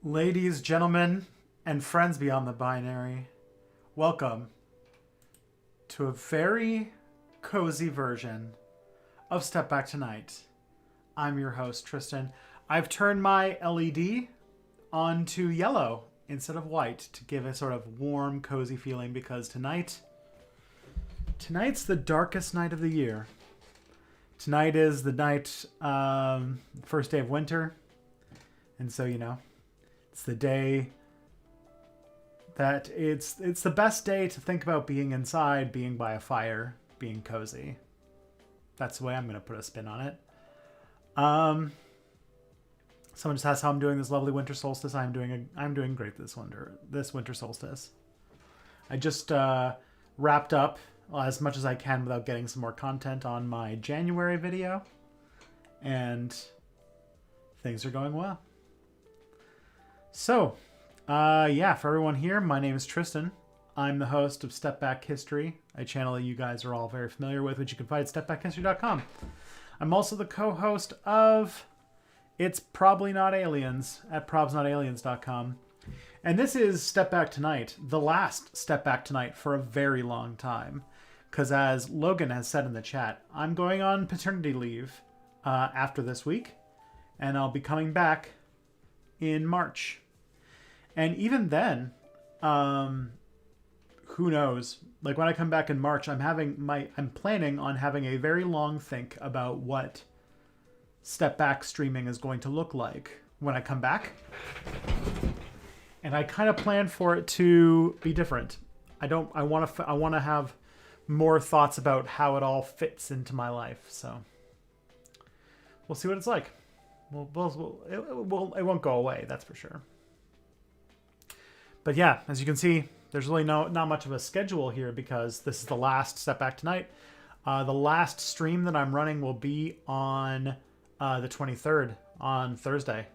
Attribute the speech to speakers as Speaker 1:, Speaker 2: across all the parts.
Speaker 1: Ladies, gentlemen, and friends beyond the binary, welcome to a very cozy version of Step Back Tonight. I'm your host, Tristan. I've turned my LED onto yellow instead of white to give a sort of warm, cozy feeling because tonight's the darkest night of the year. Tonight is the night, first day of winter. And so, it's the day that it's the best day to think about being inside, being by a fire, being cozy. That's the way I'm going to put a spin on it. Someone just asked how I'm doing this lovely winter solstice. I'm doing great this winter solstice. I just wrapped up as much as I can without getting some more content on my January video, and things are going well. So, for everyone here, my name is Tristan. I'm the host of Step Back History, a channel that you guys are all very familiar with, which you can find at stepbackhistory.com. I'm also the co-host of It's Probably Not Aliens at probsnotaliens.com. And this is Step Back Tonight, the last Step Back Tonight for a very long time. Because as Logan has said in the chat, I'm going on paternity leave after this week, and I'll be coming back in March. And even then, who knows? Like when I come back in March, I'm planning on having a very long think about what Step Back streaming is going to look like when I come back. And I kind of plan for it to be different. I want to have more thoughts about how it all fits into my life. So we'll see what it's like. It won't go away, that's for sure. But yeah, as you can see, there's really not much of a schedule here because this is the last Step Back Tonight. The last stream that I'm running will be on the 23rd, on Thursday.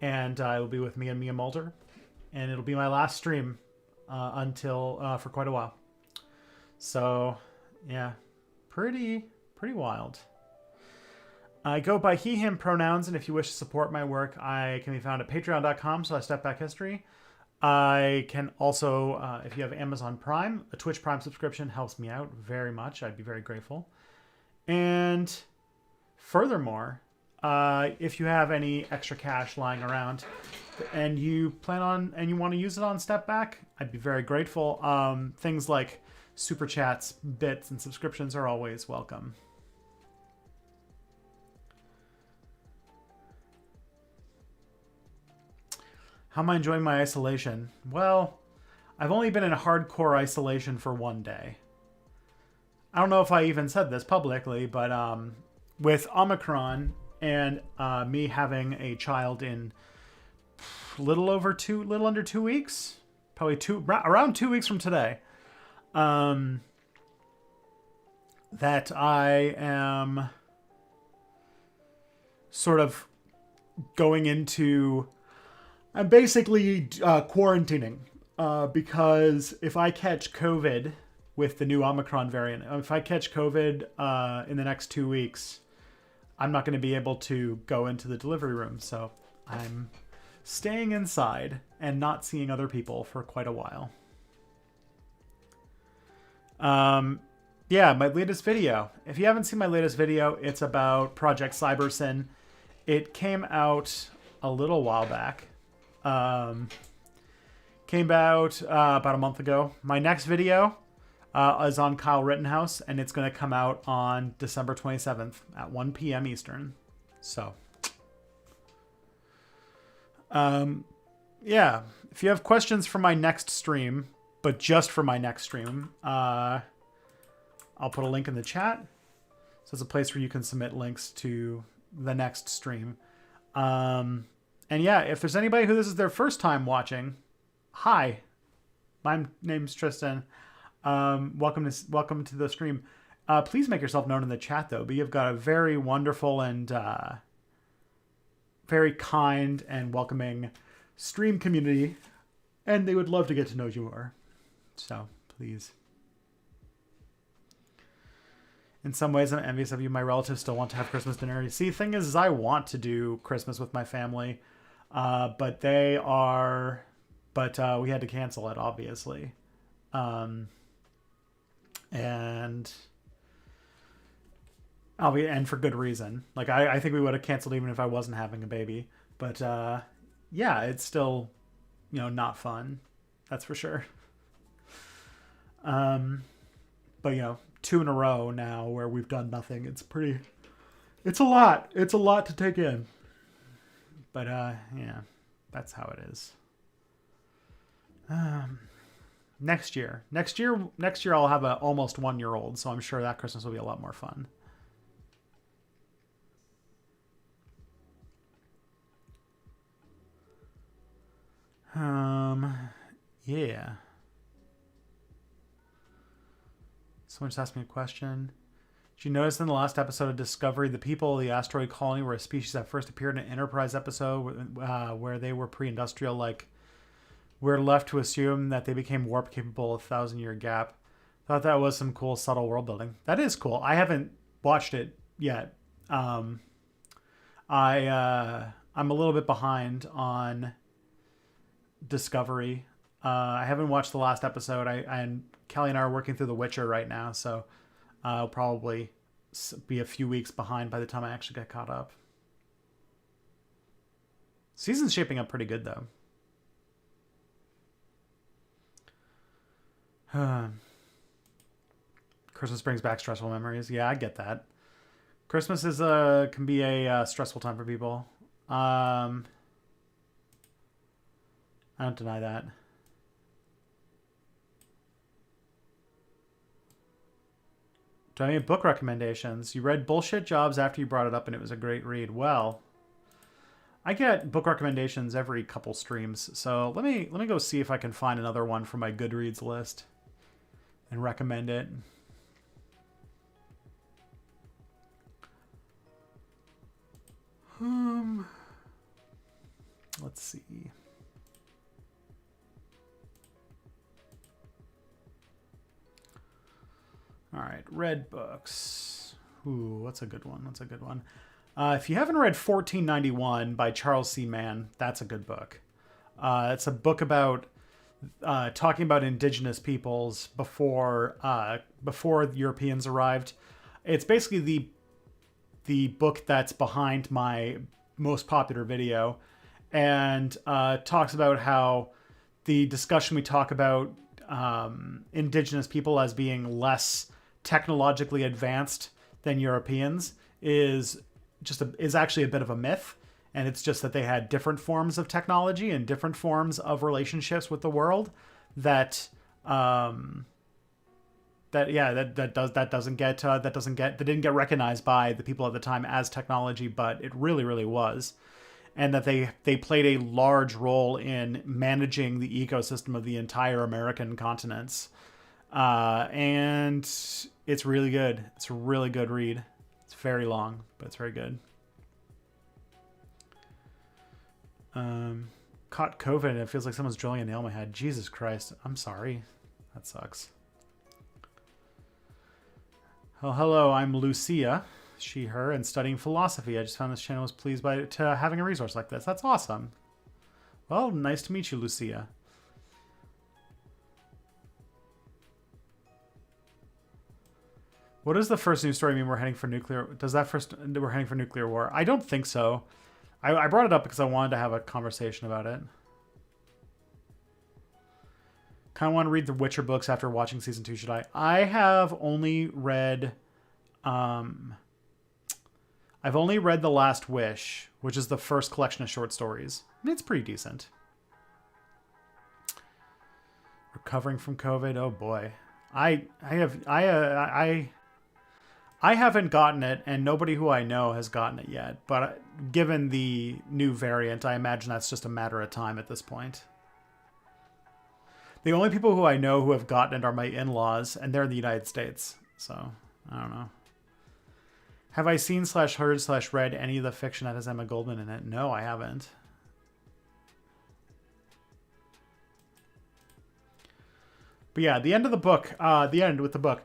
Speaker 1: and it'll be with me and Mia Mulder, and it'll be my last stream until for quite a while. So, yeah, pretty wild. I go by he, him pronouns, and if you wish to support my work, I can be found at patreon.com/stepbackhistory. I can also, if you have Amazon Prime, a Twitch Prime subscription helps me out very much. I'd be very grateful. And furthermore, if you have any extra cash lying around and you want to use it on Step Back, I'd be very grateful. Things like super chats, bits, and subscriptions are always welcome. How am I enjoying my isolation? Well, I've only been in hardcore isolation for 1 day. I don't know if I even said this publicly, but with Omicron and me having a child in little under 2 weeks, probably around 2 weeks from today, that I am sort of going into... I'm basically quarantining because if I catch COVID with the new Omicron variant, if I catch COVID in the next 2 weeks, I'm not going to be able to go into the delivery room. So I'm staying inside and not seeing other people for quite a while. Yeah, my latest video. If you haven't seen my latest video, it's about Project Cybersyn. It came out a little while back. Came out about a month ago. My next video is on Kyle Rittenhouse, and it's going to come out on December 27th at 1 p.m. Eastern. So, yeah. If you have questions for my next stream, but just for my next stream, I'll put a link in the chat. So it's a place where you can submit links to the next stream. And yeah, if there's anybody who this is their first time watching, hi, my name's Tristan. Welcome to the stream. Please make yourself known in the chat, though. But you've got a very wonderful and very kind and welcoming stream community, and they would love to get to know you more. So please. In some ways, I'm envious of you. My relatives still want to have Christmas dinner. See, the thing is I want to do Christmas with my family. But we had to cancel it, obviously. And for good reason. Like, I think we would have canceled even if I wasn't having a baby. But, yeah, it's still, not fun. That's for sure. But, 2 in a row now where we've done nothing. It's a lot. It's a lot to take in. But, yeah, that's how it is. Next year I'll have a almost 1-year-old, so I'm sure that Christmas will be a lot more fun. Yeah. Someone just asked me a question. Did you notice in the last episode of Discovery, the people of the asteroid colony were a species that first appeared in an Enterprise episode where they were pre-industrial? Like, we're left to assume that they became warp capable a 1,000-year gap. Thought that was some cool, subtle world building. That is cool. I haven't watched it yet. I'm a little bit behind on Discovery. I haven't watched the last episode. And Kelly and I are working through The Witcher right now, so I'll probably be a few weeks behind by the time I actually get caught up. Season's shaping up pretty good, though. Christmas brings back stressful memories. Yeah, I get that. Christmas can be a stressful time for people. I don't deny that. Do I have any book recommendations? You read Bullshit Jobs after you brought it up, and it was a great read. Well, I get book recommendations every couple streams, so let me go see if I can find another one from my Goodreads list and recommend it. see. All right, read books. Ooh, what's a good one? What's a good one? If you haven't read 1491 by Charles C. Mann, that's a good book. It's a book about talking about indigenous peoples before Europeans arrived. It's basically the book that's behind my most popular video, and talks about how the discussion we talk about indigenous people as being less technologically advanced than Europeans is actually a bit of a myth. And it's just that they had different forms of technology and different forms of relationships with the world that didn't get recognized by the people at the time as technology, but it really, really was. And that they played a large role in managing the ecosystem of the entire American continents. And it's really good. It's a really good read. It's very long, but it's very good. Caught COVID and it feels like someone's drilling a nail in my head. Jesus Christ. I'm sorry. That sucks. Oh, hello, I'm Lucia, she, her, and studying philosophy. I just found this channel was pleased to having a resource like this. That's awesome. Well, nice to meet you, Lucia. What is the first news story mean we're heading for nuclear? Does that first we're heading for nuclear war? I don't think so. I brought it up because I wanted to have a conversation about it. Kind of want to read the Witcher books after watching season 2. Should I? I have only read, I've only read The Last Wish, which is the first collection of short stories. I mean, it's pretty decent. Recovering from COVID. Oh boy, I haven't gotten it, and nobody who I know has gotten it yet. But given the new variant, I imagine that's just a matter of time at this point. The only people who I know who have gotten it are my in-laws, and they're in the United States. So, I don't know. Have I seen /heard/read any of the fiction that has Emma Goldman in it? No, I haven't. But yeah, the end of the book, the end with the book.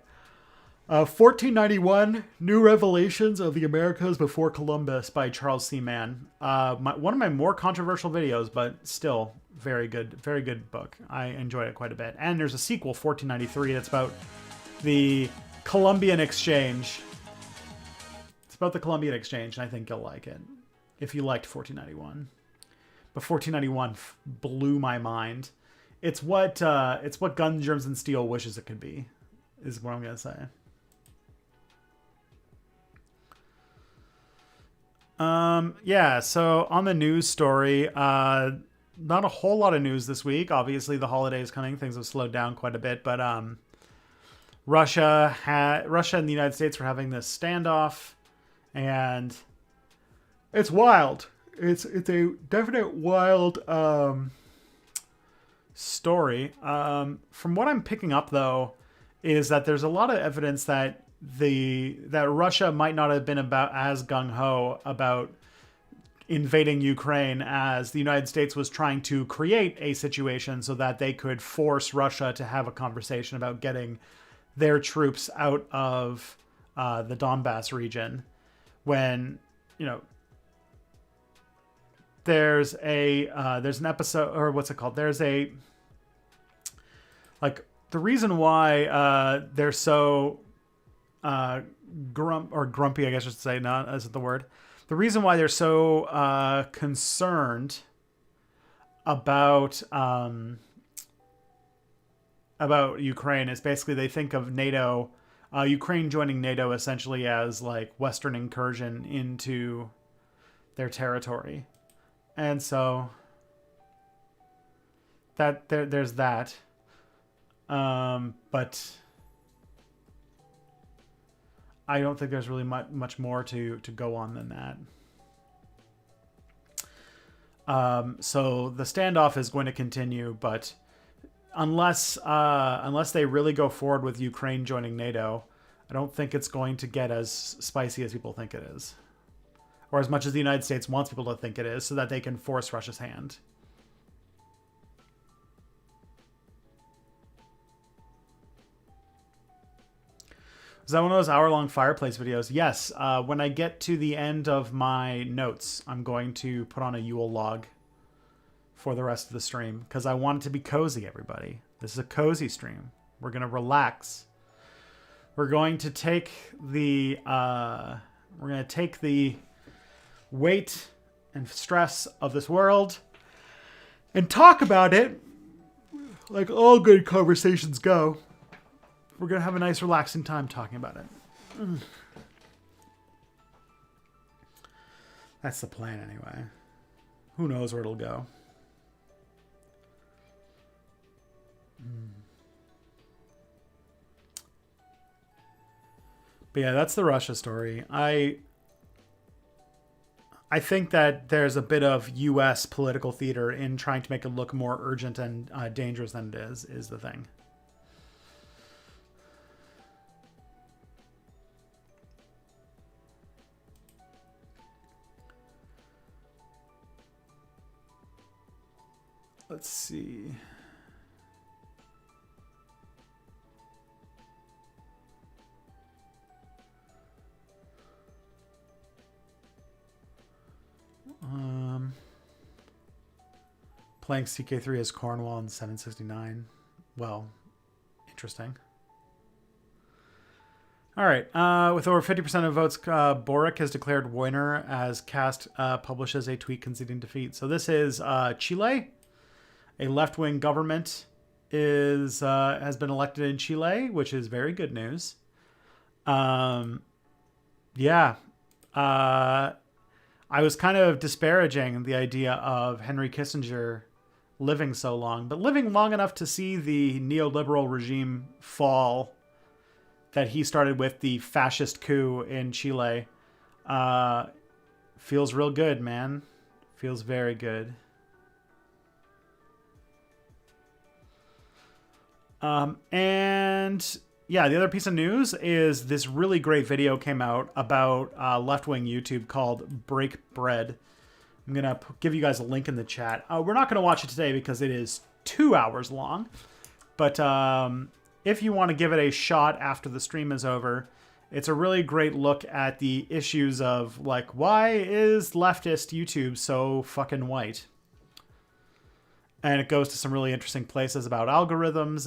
Speaker 1: 1491, New Revelations of the Americas Before Columbus by Charles C. Mann. One of my more controversial videos, but still very good book. I enjoyed it quite a bit. And there's a sequel, 1493, that's about the Columbian Exchange. It's about the Columbian Exchange, and I think you'll like it if you liked 1491. But 1491 blew my mind. It's what Guns, Germs, and Steel wishes it could be, is what I'm gonna say. Yeah, so on the news story, not a whole lot of news this week. Obviously, the holiday is coming. Things have slowed down quite a bit, but Russia and the United States were having this standoff, and it's wild. It's a definite wild story. From what I'm picking up, though, is that there's a lot of evidence that Russia might not have been as gung-ho about invading Ukraine as the United States was trying to create a situation so that they could force Russia to have a conversation about getting their troops out of the Donbass region. When, there's an episode, or what's it called? There's the reason why they're so grumpy, I guess I should say, not as the word. The reason why they're so concerned about Ukraine is basically they think of NATO, Ukraine joining NATO essentially as like Western incursion into their territory, and so that there's that. But I don't think there's really much more to go on than that. So the standoff is going to continue, but unless they really go forward with Ukraine joining NATO, I don't think it's going to get as spicy as people think it is. or as much as the United States wants people to think it is, so that they can force Russia's hand. Is that one of those hour-long fireplace videos? Yes. When I get to the end of my notes, I'm going to put on a Yule log for the rest of the stream because I want it to be cozy, everybody. This is a cozy stream. We're going to relax. We're going to take the weight and stress of this world and talk about it like all good conversations go. We're going to have a nice relaxing time talking about it. That's the plan anyway. Who knows where it'll go. But yeah, that's the Russia story. I think that there's a bit of U.S. political theater in trying to make it look more urgent and dangerous than it is the thing. Let's see. Playing CK3 as Cornwall in 769. Well, interesting. All right. With over 50% of votes, Boric has declared winner as Cast publishes a tweet conceding defeat. So this is Chile. A left-wing government has been elected in Chile, which is very good news. Yeah. I was kind of disparaging the idea of Henry Kissinger living so long, but living long enough to see the neoliberal regime fall that he started with the fascist coup in Chile feels real good, man. Feels very good. And yeah, the other piece of news is this really great video came out about left-wing YouTube called Break Bread. I'm going to give you guys a link in the chat. We're not going to watch it today because it is 2 hours long. But if you want to give it a shot after the stream is over, it's a really great look at the issues of, like, why is leftist YouTube so fucking white? And it goes to some really interesting places about algorithms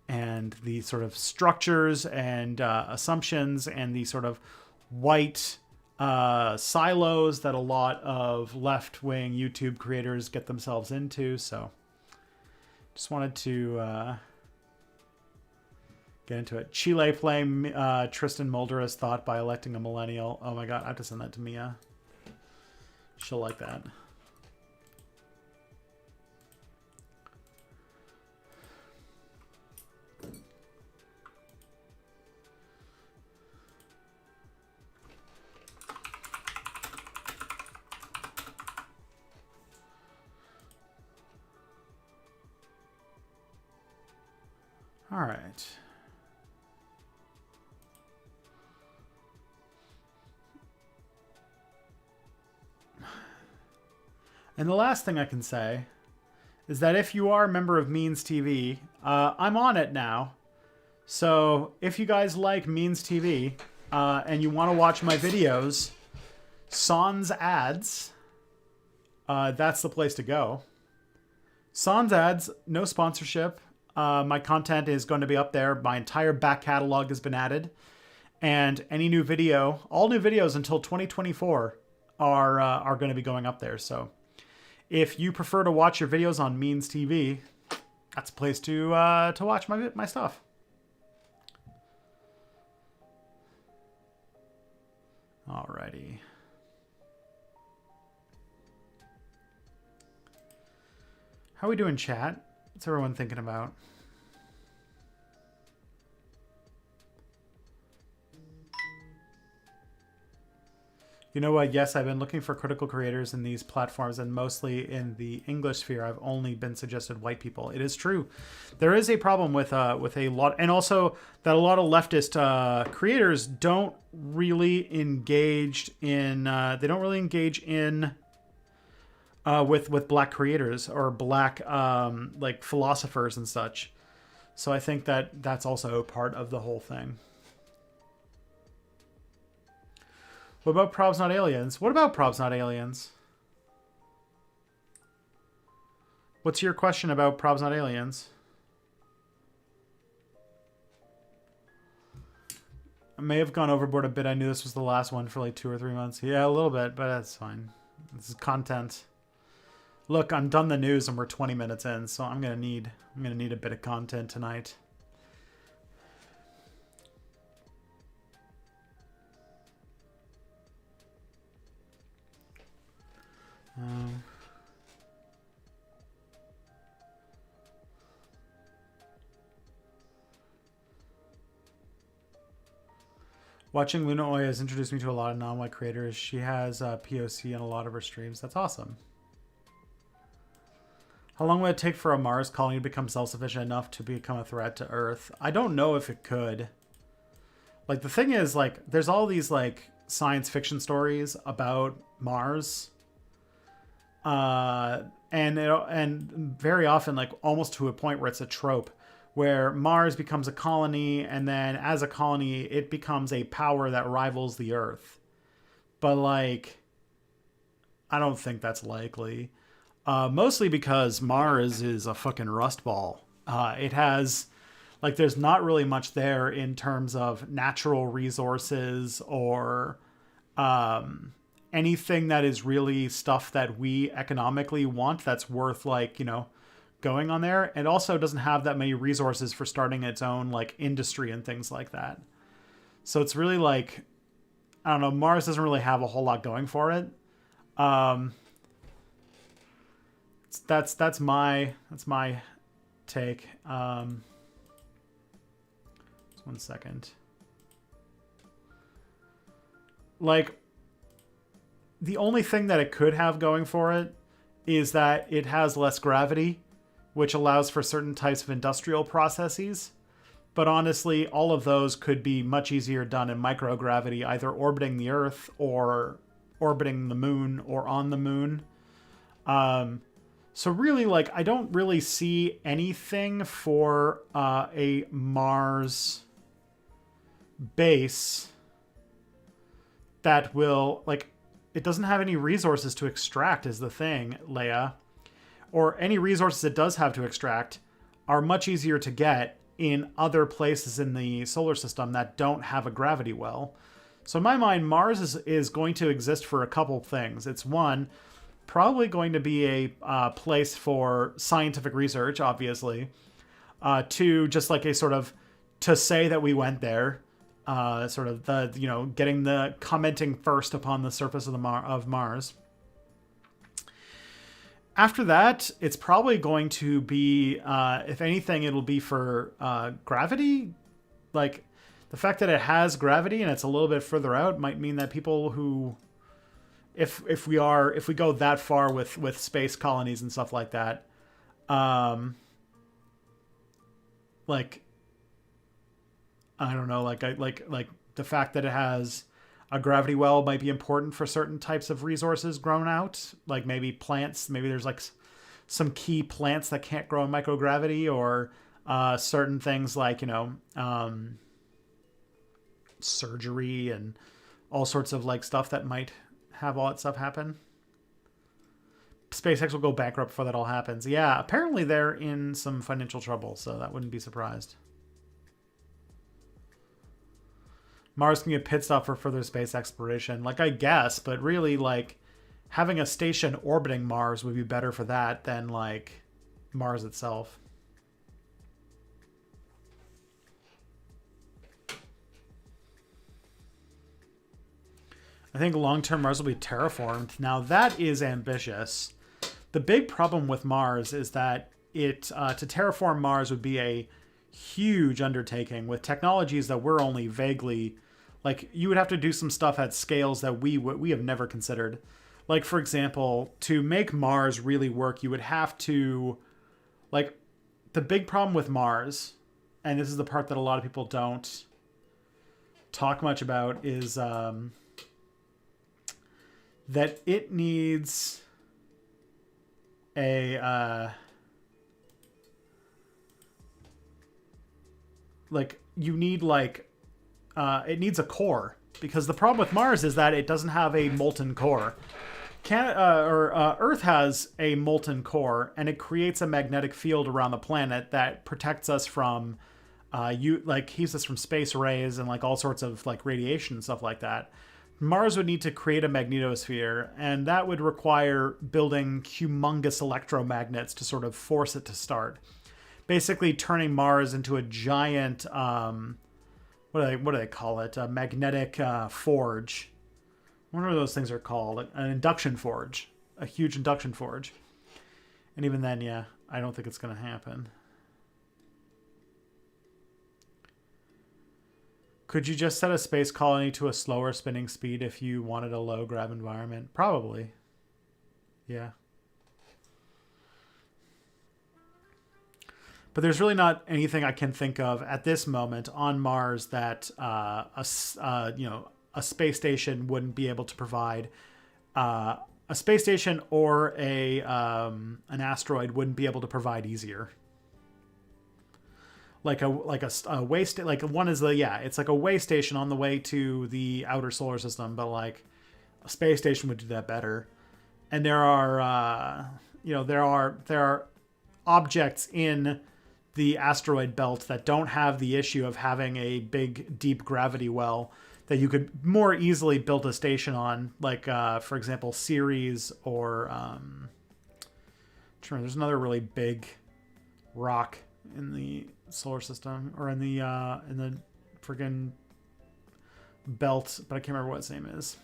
Speaker 1: and the sort of structures and assumptions and the sort of white silos that a lot of left-wing YouTube creators get themselves into. So just wanted to get into it. Chile playing Tristan Mulder as thought by electing a millennial. Oh my God, I have to send that to Mia. She'll like that. All right. And the last thing I can say is that if you are a member of Means TV, I'm on it now. So if you guys like Means TV and you want to watch my videos, sans ads, that's the place to go. Sans ads, no sponsorship. My content is going to be up there. My entire back catalog has been added. And any new video, all new videos until 2024 are going to be going up there. So if you prefer to watch your videos on Means TV, that's a place to watch my stuff. Alrighty. How are we doing, chat? What's everyone thinking about? You know what? Yes, I've been looking for critical creators in these platforms, and mostly in the English sphere, I've only been suggested white people. It is true. There is a problem with a lot, and also that a lot of leftist creators don't really engage in. They don't really engage in with black creators or black like philosophers and such. So I think that that's also part of the whole thing. What about Probs Not Aliens? What about Probs Not Aliens? What's your question about Probs Not Aliens? I may have gone overboard a bit. I knew this was the last one for like 2 or 3 months. Yeah, a little bit, but that's fine. This is content. Look, I'm done the news and we're 20 minutes in, so I'm gonna need a bit of content tonight. Watching Luna Oya has introduced me to a lot of non-white creators. She has POC on a lot of her streams. That's awesome. How long would it take for a Mars colony to become self-sufficient enough to become a threat to Earth? I don't know if it could. Like, the thing is, like, there's all these, like, science fiction stories about Mars. And very often, like, almost to a point where it's a trope, where Mars becomes a colony, and then as a colony, it becomes a power that rivals the Earth. But, like, I don't think that's likely. Mostly because Mars is a fucking rust ball. It has, like, there's not really much there in terms of natural resources or anything that is really stuff that we economically want that's worth, like, you know, going on there. It also doesn't have that many resources for starting its own, like, industry and things like that. So it's really like, I don't know, Mars doesn't really have a whole lot going for it. That's my take. Just 1 second. Like, the only thing that it could have going for it is that it has less gravity, which allows for certain types of industrial processes. But honestly, all of those could be much easier done in microgravity, either orbiting the Earth or orbiting the moon or on the moon. So really, like, I don't really see anything for a Mars base that will, like, it doesn't have any resources to extract is the thing, Leia. Or any resources it does have to extract are much easier to get in other places in the solar system that don't have a gravity well. So in my mind, Mars is going to exist for a couple things. It's one, probably going to be a place for scientific research, obviously. Two, just like a sort of to say that we went there. Sort of the, you know, getting the commenting first upon the surface of Mars. After that, it's probably going to be, if anything, it'll be for gravity. Like, the fact that it has gravity and it's a little bit further out might mean that people who, if we go that far with space colonies and stuff like that, like, I don't know, like the fact that it has a gravity well might be important for certain types of resources grown out, like maybe plants. Maybe there's like some key plants that can't grow in microgravity, or certain things like, you know, surgery and all sorts of like stuff that might have all that stuff happen. SpaceX will go bankrupt before that all happens. Yeah, apparently they're in some financial trouble, so that wouldn't be surprised. Mars can be a pit stop for further space exploration. Like, I guess, but really, like, having a station orbiting Mars would be better for that than, like, Mars itself. I think long-term Mars will be terraformed. Now, that is ambitious. The big problem with Mars is that to terraform Mars would be a huge undertaking with technologies that we're only vaguely Like, you would have to do some stuff at scales that we have never considered. Like, for example, to make Mars really work, you would have to, like, the big problem with Mars, and this is the part that a lot of people don't talk much about, is that it needs a like, you need like it needs a core, because the problem with Mars is that it doesn't have a molten core. Earth has a molten core, and it creates a magnetic field around the planet that protects us from keeps us from space rays and like all sorts of like radiation and stuff like that. Mars would need to create a magnetosphere, and that would require building humongous electromagnets to sort of force it to start. Basically turning Mars into a giant what do they call it? A magnetic forge. I wonder what those things are called. An induction forge. A huge induction forge. And even then, yeah, I don't think it's going to happen. Could you just set a space colony to a slower spinning speed if you wanted a low grav environment? Probably. Yeah. But there's really not anything I can think of at this moment on Mars that a space station wouldn't be able to provide. A space station or an asteroid wouldn't be able to provide easier. Like a way like one is it's like a way station on the way to the outer solar system, but like a space station would do that better. And there are there are objects in the asteroid belt that don't have the issue of having a big deep gravity well that you could more easily build a station on, like for example Ceres, or there's another really big rock in the solar system, or in the friggin' belt, but I can't remember what its name is.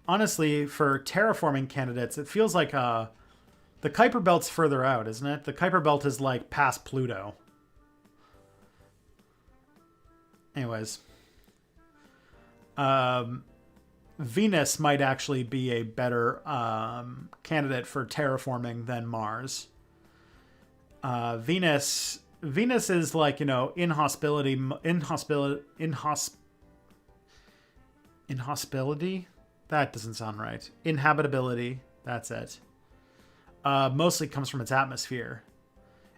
Speaker 1: Honestly, for terraforming candidates, it feels like the Kuiper Belt's further out, isn't it? The Kuiper Belt is like past Pluto. Anyways. Venus might actually be a better candidate for terraforming than Mars. Venus is like, inhospitality. That doesn't sound right. Inhabitability. That's it. Mostly comes from its atmosphere.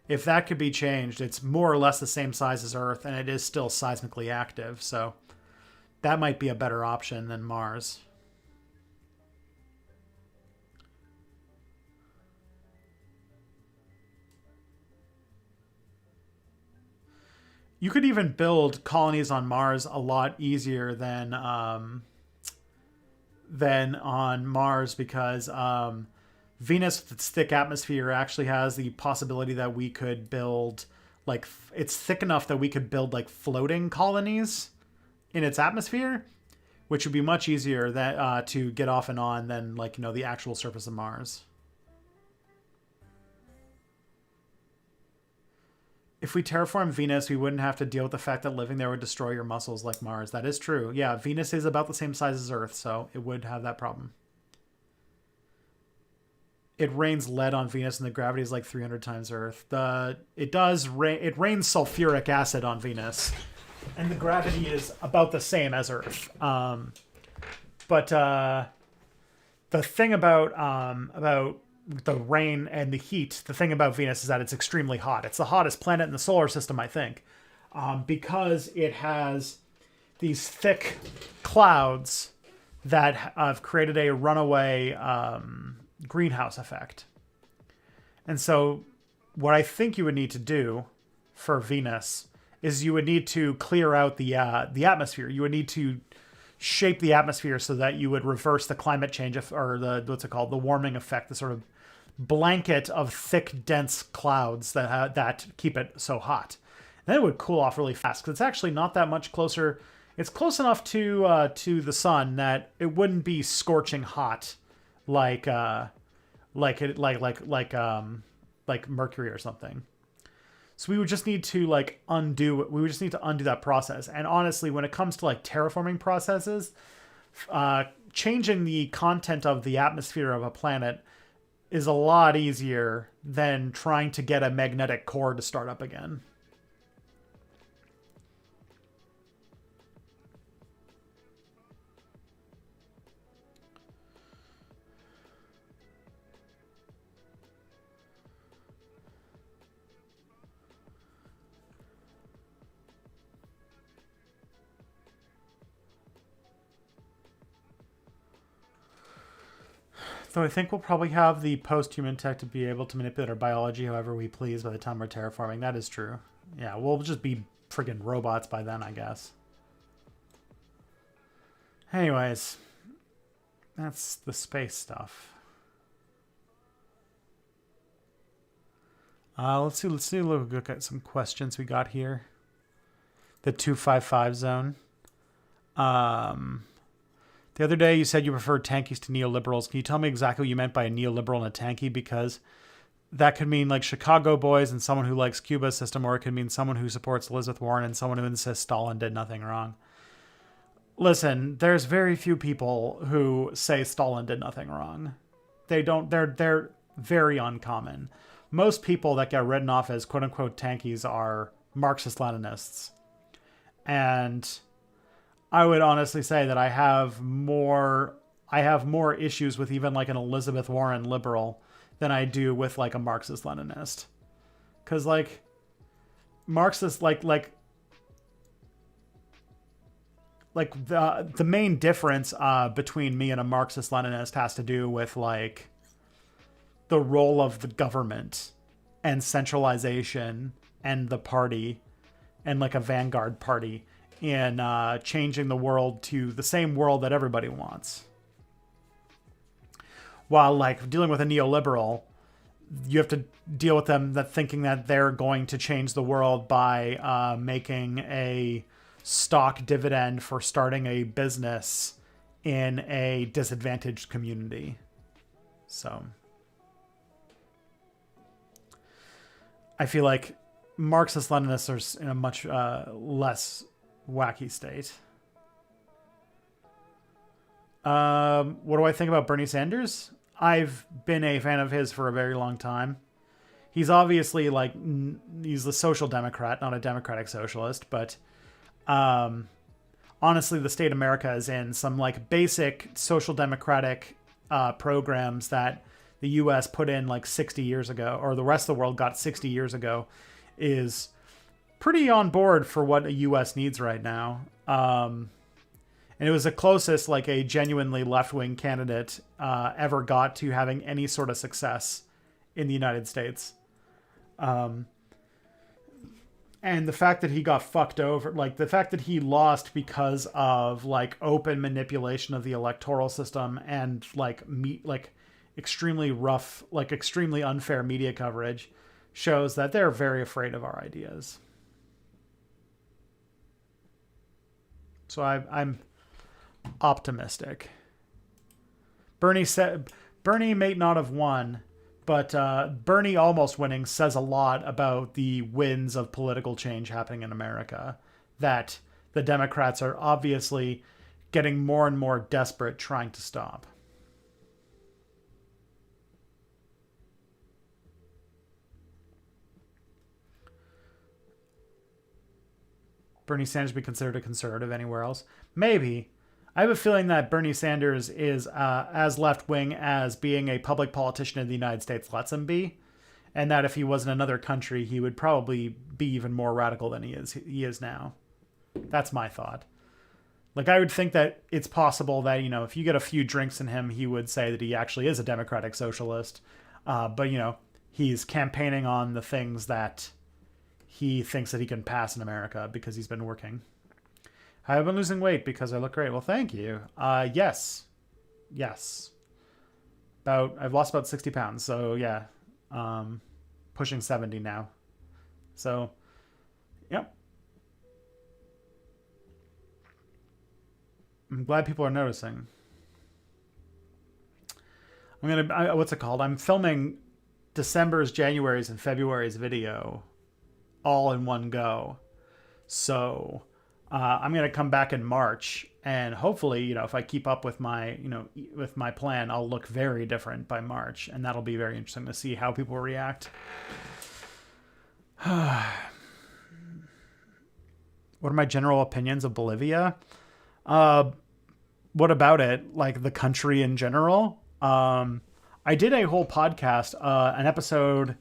Speaker 1: If that could be changed, it's more or less the same size as Earth, and it is still seismically active. So that might be a better option than Mars. You could even build colonies on Mars a lot easier than on Mars, because Venus with its thick atmosphere actually has the possibility that we could build, like, it's thick enough that we could build like floating colonies in its atmosphere, which would be much easier to get off and on than the actual surface of Mars. If we terraform Venus, we wouldn't have to deal with the fact that living there would destroy your muscles like Mars. That is true. Yeah, Venus is about the same size as Earth, so it would have that problem. It rains lead on Venus, and the gravity is like 300 times Earth. It rains sulfuric acid on Venus, and the gravity is about the same as Earth. But the thing about the rain and the heat, the thing about Venus is that it's extremely hot. It's the hottest planet in the solar system, I think, because it has these thick clouds that have created a runaway greenhouse effect. And so what I think you would need to do for Venus is you would need to clear out the atmosphere. You would need to shape the atmosphere so that you would reverse the climate change, or the warming effect, the sort of blanket of thick, dense clouds that keep it so hot. And then it would cool off really fast, because it's actually not that much closer. It's close enough to the sun that it wouldn't be scorching hot, like like it like Mercury or something. So we would just need to like undo. We would just need to undo that process. And honestly, when it comes to like terraforming processes, changing the content of the atmosphere of a planet is a lot easier than trying to get a magnetic core to start up again. So I think we'll probably have the post-human tech to be able to manipulate our biology however we please by the time we're terraforming. That is true. Yeah, we'll just be friggin' robots by then, I guess. Anyways, that's the space stuff. Let's see. Look at some questions we got here. The 255 zone. The other day you said you preferred tankies to neoliberals. Can you tell me exactly what you meant by a neoliberal and a tanky? Because that could mean like Chicago boys and someone who likes Cuba's system, or it could mean someone who supports Elizabeth Warren and someone who insists Stalin did nothing wrong. Listen, there's very few people who say Stalin did nothing wrong. They don't. They're very uncommon. Most people that get written off as quote unquote tankies are Marxist-Leninists, and I would honestly say that I have more issues with even like an Elizabeth Warren liberal than I do with like a Marxist-Leninist. Cause like Marxist like the main difference between me and a Marxist-Leninist has to do with like the role of the government and centralization and the party and like a vanguard party in changing the world to the same world that everybody wants. While like dealing with a neoliberal, you have to deal with them that thinking that they're going to change the world by making a stock dividend for starting a business in a disadvantaged community. So I feel like Marxist-Leninists are in a much less wacky state. What do I think about Bernie Sanders? I've been a fan of his for a very long time. He's obviously like he's a social democrat, not a democratic socialist, but honestly, the state America is in some like basic social democratic programs that the U.S. put in like 60 years ago, or the rest of the world got 60 years ago, is pretty on board for what a U.S. needs right now. And it was the closest like a genuinely left-wing candidate ever got to having any sort of success in the United States. And the fact that he got fucked over, like the fact that he lost because of like open manipulation of the electoral system and like extremely rough, like extremely unfair media coverage, shows that they're very afraid of our ideas. So I'm optimistic. Bernie may not have won, but Bernie almost winning says a lot about the winds of political change happening in America, that the Democrats are obviously getting more and more desperate trying to stop. Bernie Sanders be considered a conservative anywhere else? Maybe. I have a feeling that Bernie Sanders is as left-wing as being a public politician in the United States lets him be, and that if he was in another country, he would probably be even more radical than he is now. That's my thought. Like, I would think that it's possible that, you know, if you get a few drinks in him, he would say that he actually is a democratic socialist. But, you know, he's campaigning on the things that he thinks that he can pass in America because he's been working. I've been losing weight because I look great. Well, thank you. Yes. I've lost about 60 pounds. So yeah, pushing 70 now. So, yep. I'm glad people are noticing. What's it called? I'm filming December's, January's, and February's video all in one go. So I'm gonna come back in March, and hopefully, if I keep up with my plan, I'll look very different by March, and that'll be very interesting to see how people react. What are my general opinions of Bolivia? What about it? Like the country in general? I did a whole podcast, an episode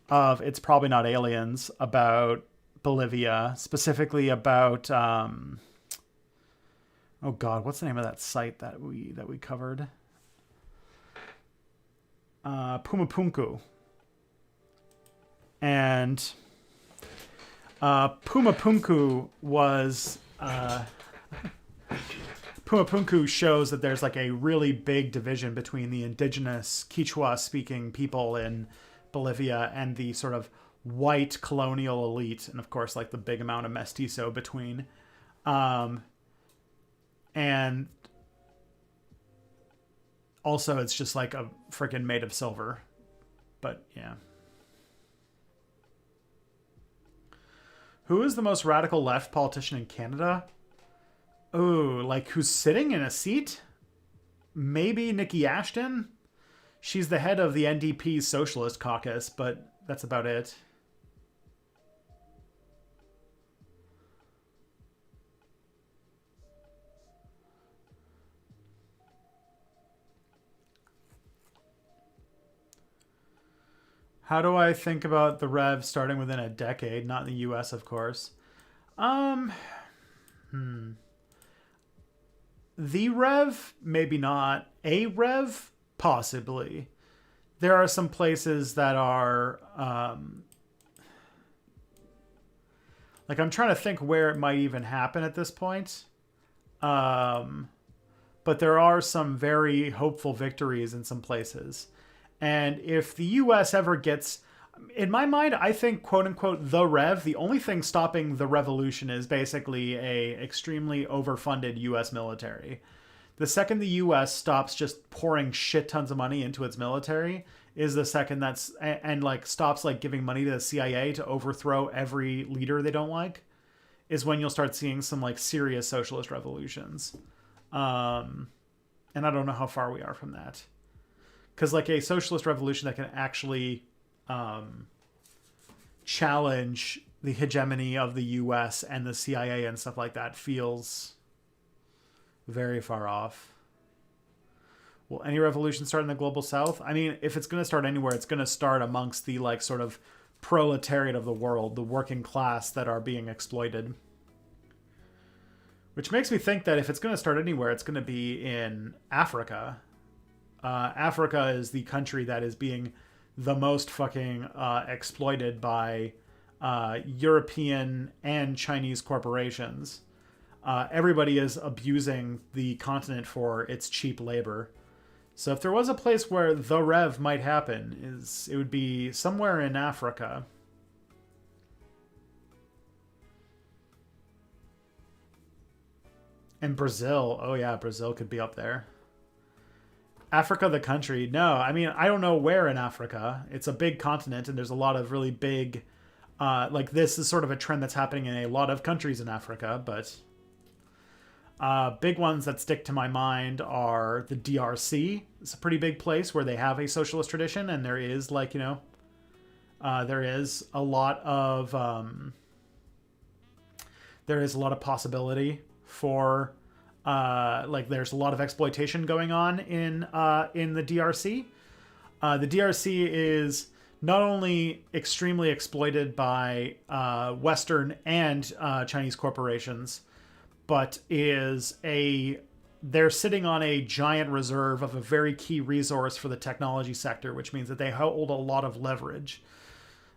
Speaker 1: of It's Probably Not Aliens about Bolivia, specifically about oh god, what's the name of that site that we covered? Pumapunku. And Pumapunku was Pumapunku shows that there's like a really big division between the indigenous Quechua speaking people in Bolivia and the sort of white colonial elite, and of course like the big amount of mestizo between, and also it's just like a freaking made of silver. But yeah. Who is the most radical left politician in Canada? Oh, like who's sitting in a seat? Maybe Nikki Ashton. She's the head of the NDP's Socialist Caucus, but that's about it. How do I think about the Rev starting within a decade? Not in the US, of course. The Rev, maybe not. A Rev, possibly. There are some places that are... like, I'm trying to think where it might even happen at this point. But there are some very hopeful victories in some places. And if the US ever gets... In my mind, I think, quote unquote, the Rev, the only thing stopping the revolution is basically a extremely overfunded US military. The second the US stops just pouring shit tons of money into its military is the second that's... And like stops like giving money to the CIA to overthrow every leader they don't like, is when you'll start seeing some like serious socialist revolutions. And I don't know how far we are from that. Because like a socialist revolution that can actually challenge the hegemony of the US and the CIA and stuff like that feels very far off. Will any revolution start in the global south? I mean, if it's going to start anywhere, it's going to start amongst the like sort of proletariat of the world, the working class that are being exploited. Which makes me think that if it's going to start anywhere, it's going to be in Africa. Africa is the country that is being the most fucking exploited by European and Chinese corporations. Everybody is abusing the continent for its cheap labor. So if there was a place where the Rev might happen, it would be somewhere in Africa. And Brazil. Oh yeah, Brazil could be up there. Africa, the country. No, I mean, I don't know where in Africa. It's a big continent, and there's a lot of really big... like, this is sort of a trend that's happening in a lot of countries in Africa, but... big ones that stick to my mind are the DRC. It's a pretty big place where they have a socialist tradition, and there is, like, there is a lot of... there is a lot of possibility for... like there's a lot of exploitation going on in the DRC. The DRC is not only extremely exploited by Western and Chinese corporations, but they're sitting on a giant reserve of a very key resource for the technology sector, which means that they hold a lot of leverage.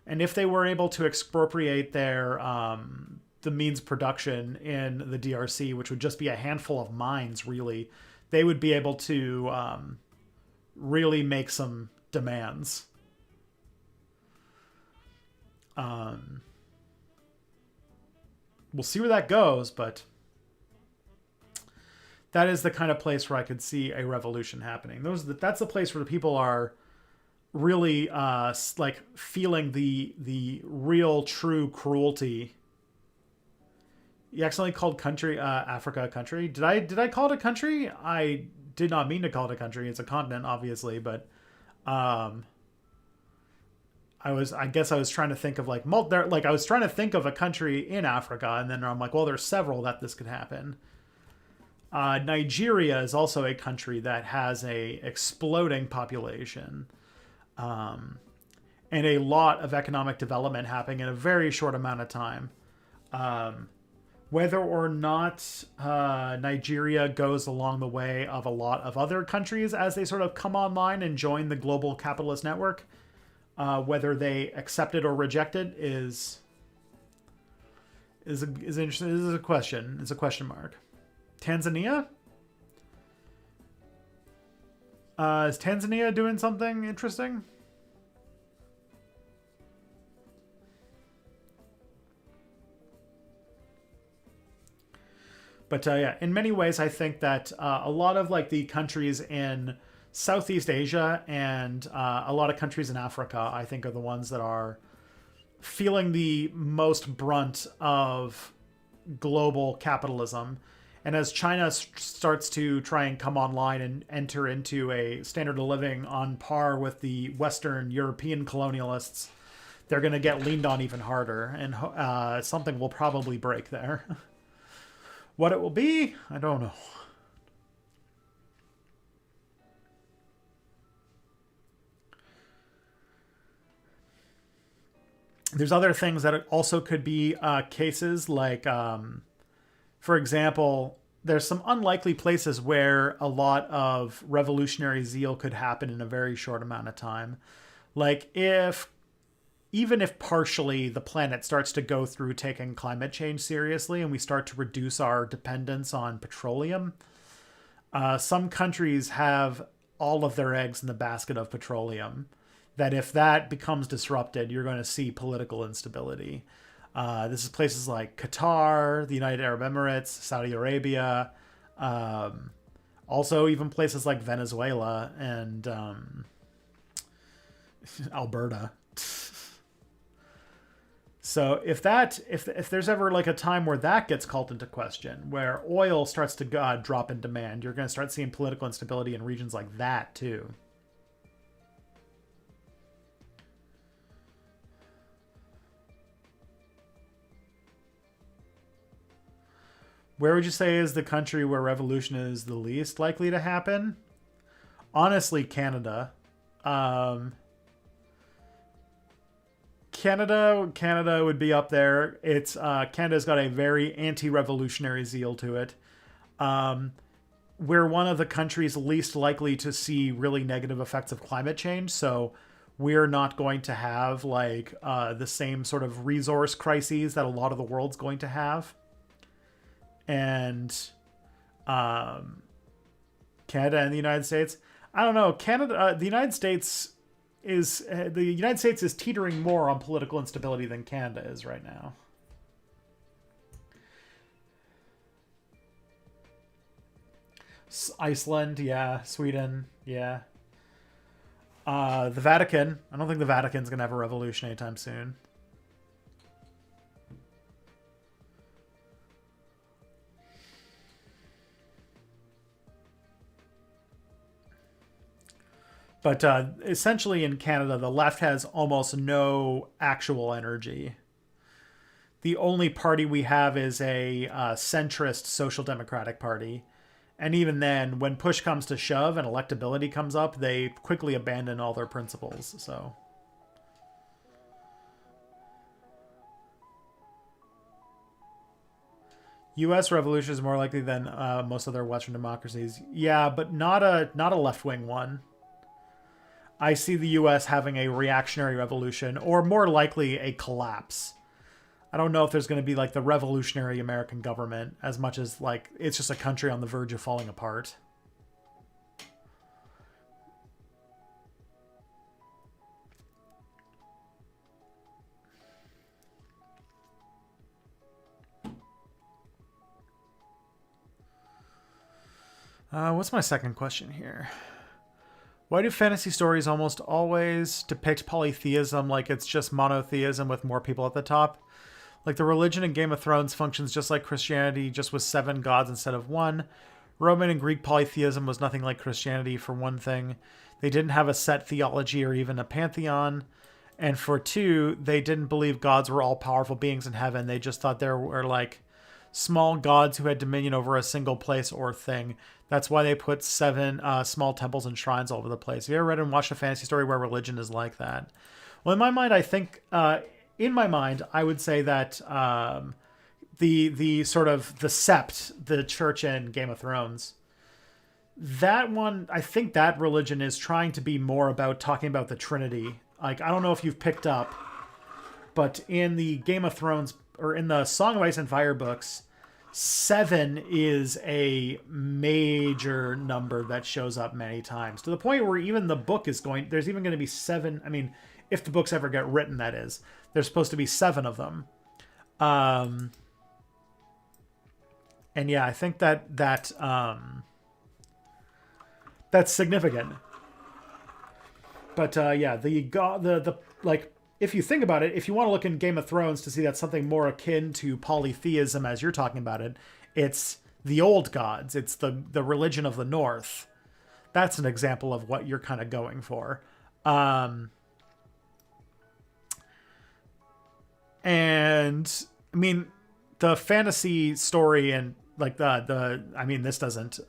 Speaker 1: And if they were able to expropriate the means production in the DRC, which would just be a handful of mines, really, they would be able to really make some demands. We'll see where that goes, but that is the kind of place where I could see a revolution happening. That's the place where the people are really like feeling the real true cruelty. You accidentally called country Africa a country. Did I call it a country? I did not mean to call it a country. It's a continent, obviously, but I guess I was trying to think of like I was trying to think of a country in Africa, and then I'm like, well, there's several that this could happen. Nigeria is also a country that has a exploding population, and a lot of economic development happening in a very short amount of time. Whether or not Nigeria goes along the way of a lot of other countries as they sort of come online and join the global capitalist network, whether they accept it or reject it is interesting. This is a question. It's a question mark. Tanzania? Is Tanzania doing something interesting? But yeah, in many ways, I think that a lot of like the countries in Southeast Asia and a lot of countries in Africa, I think, are the ones that are feeling the most brunt of global capitalism. And as China starts to try and come online and enter into a standard of living on par with the Western European colonialists, they're going to get leaned on even harder, and something will probably break there. What it will be, I don't know. There's other things that also could be cases like, for example, there's some unlikely places where a lot of revolutionary zeal could happen in a very short amount of time. Like even if partially the planet starts to go through taking climate change seriously and we start to reduce our dependence on petroleum, some countries have all of their eggs in the basket of petroleum. That if that becomes disrupted, you're going to see political instability. This is places like Qatar, the United Arab Emirates, Saudi Arabia, also even places like Venezuela and Alberta. So if there's ever like a time where that gets called into question, where oil starts to drop in demand, you're going to start seeing political instability in regions like that too. Where would you say is the country where revolution is the least likely to happen? Honestly, Canada. Canada would be up there. It's Canada's got a very anti-revolutionary zeal to it. We're one of the countries least likely to see really negative effects of climate change, so we're not going to have like the same sort of resource crises that a lot of the world's going to have. And Canada and the United States, I don't know. The United States is teetering more on political instability than Canada is right now. Iceland, yeah. Sweden, yeah. The Vatican. I don't think the Vatican's gonna have a revolution anytime soon. But essentially in Canada, the left has almost no actual energy. The only party we have is a centrist social democratic party. And even then, when push comes to shove and electability comes up, they quickly abandon all their principles. So U.S. revolution is more likely than most other Western democracies. Yeah, but not a left-wing one. I see the U.S. having a reactionary revolution, or more likely a collapse. I don't know if there's going to be like the revolutionary American government as much as like it's just a country on the verge of falling apart. What's my second question here? Why do fantasy stories almost always depict polytheism like it's just monotheism with more people at the top? Like the religion in Game of Thrones functions just like Christianity, just with 7 gods instead of 1. Roman and Greek polytheism was nothing like Christianity, for one thing. They didn't have a set theology or even a pantheon. And for 2, they didn't believe gods were all powerful beings in heaven. They just thought there were like small gods who had dominion over a single place or thing. That's why they put 7 small temples and shrines all over the place. Have you ever read and watched a fantasy story where religion is like that? Well, in my mind, I think I would say that the sort of the sept, the church in Game of Thrones, that one, I think that religion is trying to be more about talking about the Trinity. Like, I don't know if you've picked up, but in the Game of Thrones, or in the Song of Ice and Fire books, 7 is a major number that shows up many times, to the point where even the book is going, there's even going to be 7. I mean, if the books ever get written, that is. There's supposed to be 7 of them. And yeah, I think that's significant. But yeah, the like, if you think about it, if you want to look in Game of Thrones to see that something more akin to polytheism as you're talking about it, it's the old gods. It's the religion of the North. That's an example of what you're kind of going for. And I mean, the fantasy story and like I mean, this doesn't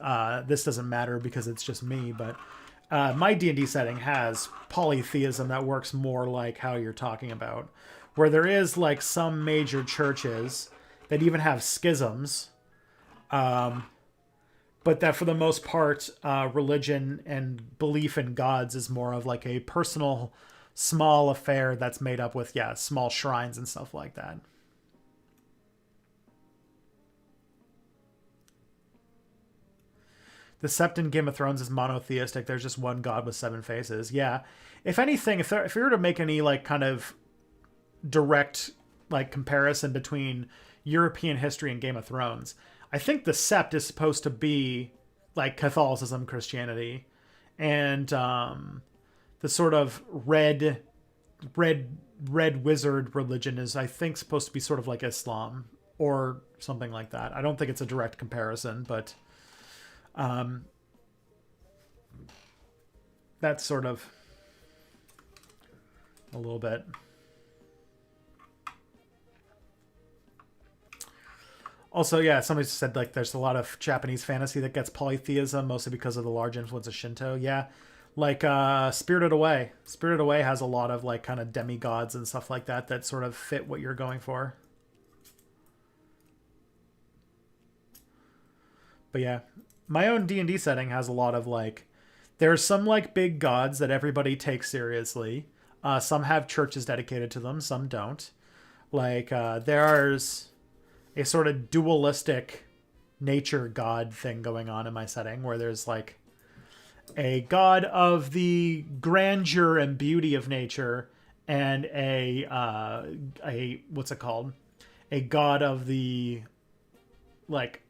Speaker 1: matter because it's just me, but my D&D setting has polytheism that works more like how you're talking about, where there is like some major churches that even have schisms, but that for the most part, religion and belief in gods is more of like a personal, small affair that's made up with, yeah, small shrines and stuff like that. The sept in Game of Thrones is monotheistic. There's just one god with 7 faces. Yeah. If anything, if you were to make any like kind of direct like comparison between European history and Game of Thrones, I think the sept is supposed to be like Catholicism, Christianity, and the sort of red wizard religion is, I think, supposed to be sort of like Islam or something like that. I don't think it's a direct comparison, but that's sort of a little bit. Also, yeah, somebody said like there's a lot of Japanese fantasy that gets polytheism, mostly because of the large influence of Shinto. Yeah, like Spirited Away. Spirited Away has a lot of like kind of demigods and stuff like that that sort of fit what you're going for. But yeah, my own D&D setting has a lot of like, there's some like big gods that everybody takes seriously. Some have churches dedicated to them, some don't. Like there's a sort of dualistic nature god thing going on in my setting, where there's like a god of the grandeur and beauty of nature and a what's it called? A god of the like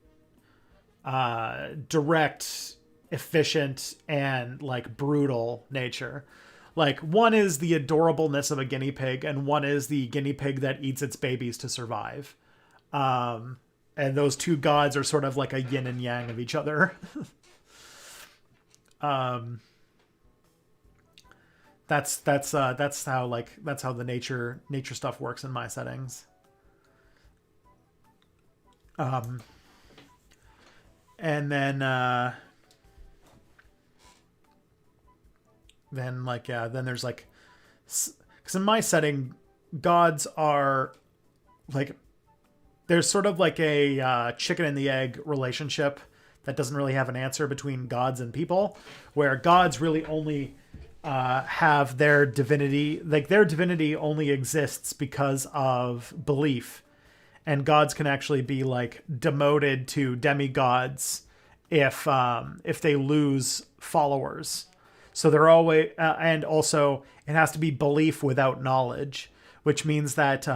Speaker 1: direct, efficient, and like brutal nature. Like one is the adorableness of a guinea pig, and one is the guinea pig that eats its babies to survive. And those two gods are sort of like a yin and yang of each other. That's how the nature stuff works in my settings. And then like, yeah, then there's like, because in my setting, gods are like, there's sort of like a chicken and the egg relationship that doesn't really have an answer between gods and people, where gods really only have their divinity, like their divinity only exists because of belief. And gods can actually be like demoted to demigods if they lose followers. So they're always, and also it has to be belief without knowledge, which means that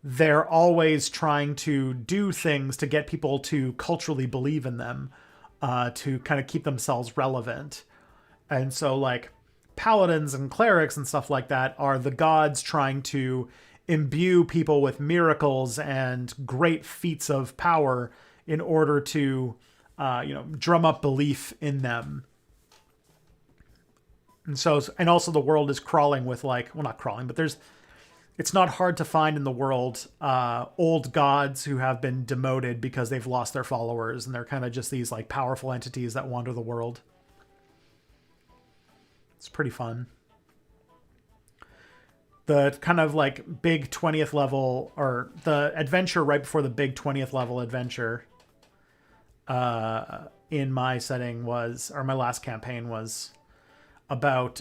Speaker 1: they're always trying to do things to get people to culturally believe in them, to kind of keep themselves relevant. And so like paladins and clerics and stuff like that are the gods trying to imbue people with miracles and great feats of power in order to, drum up belief in them. And so, and also the world is crawling with like, well, not crawling, but it's not hard to find in the world old gods who have been demoted because they've lost their followers, and they're kind of just these like powerful entities that wander the world. It's pretty fun. The kind of like big 20th level, or the adventure right before the big 20th level adventure in my setting was, or my last campaign was about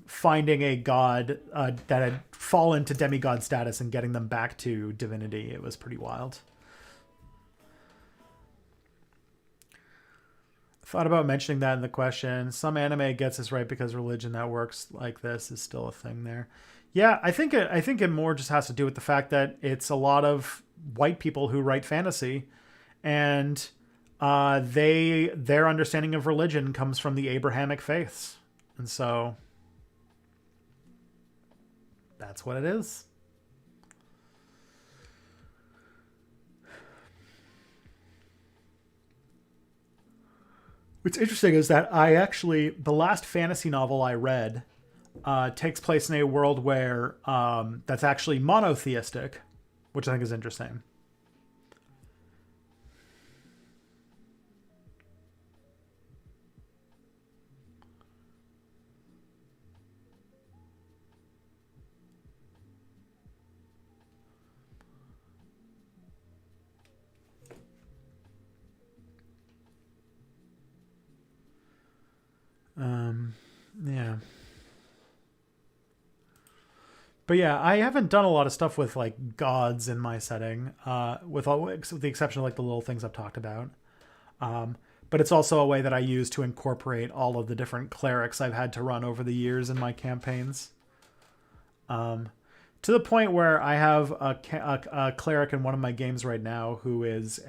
Speaker 1: finding a god that had fallen to demigod status and getting them back to divinity. It was pretty wild. Thought about mentioning that in the question. Some anime gets this right because religion that works like this is still a thing there. Yeah, I think it more just has to do with the fact that it's a lot of white people who write fantasy, and their understanding of religion comes from the Abrahamic faiths, and so that's what it is. What's interesting is that the last fantasy novel I read takes place in a world where that's actually monotheistic, which I think is interesting. Yeah. But yeah, I haven't done a lot of stuff with like gods in my setting, with the exception of like the little things I've talked about. But it's also a way that I use to incorporate all of the different clerics I've had to run over the years in my campaigns. To the point where I have a cleric in one of my games right now who is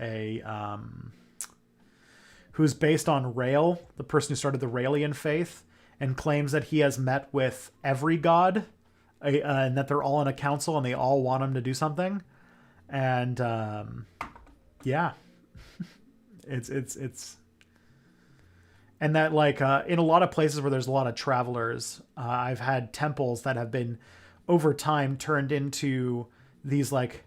Speaker 1: who's based on Rael, the person who started the Raelian faith, and claims that he has met with every god, and that they're all in a council and they all want him to do something. And yeah, it's and that like in a lot of places where there's a lot of travelers, I've had temples that have been over time turned into these like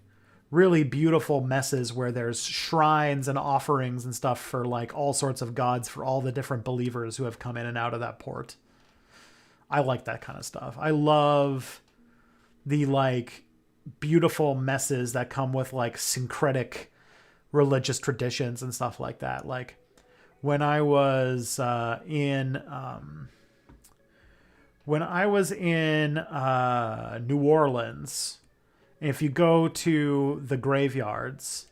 Speaker 1: really beautiful messes where there's shrines and offerings and stuff for like all sorts of gods for all the different believers who have come in and out of that port. I like that kind of stuff. I love the like beautiful messes that come with like syncretic religious traditions and stuff like that. Like when I was in New Orleans, if you go to the graveyards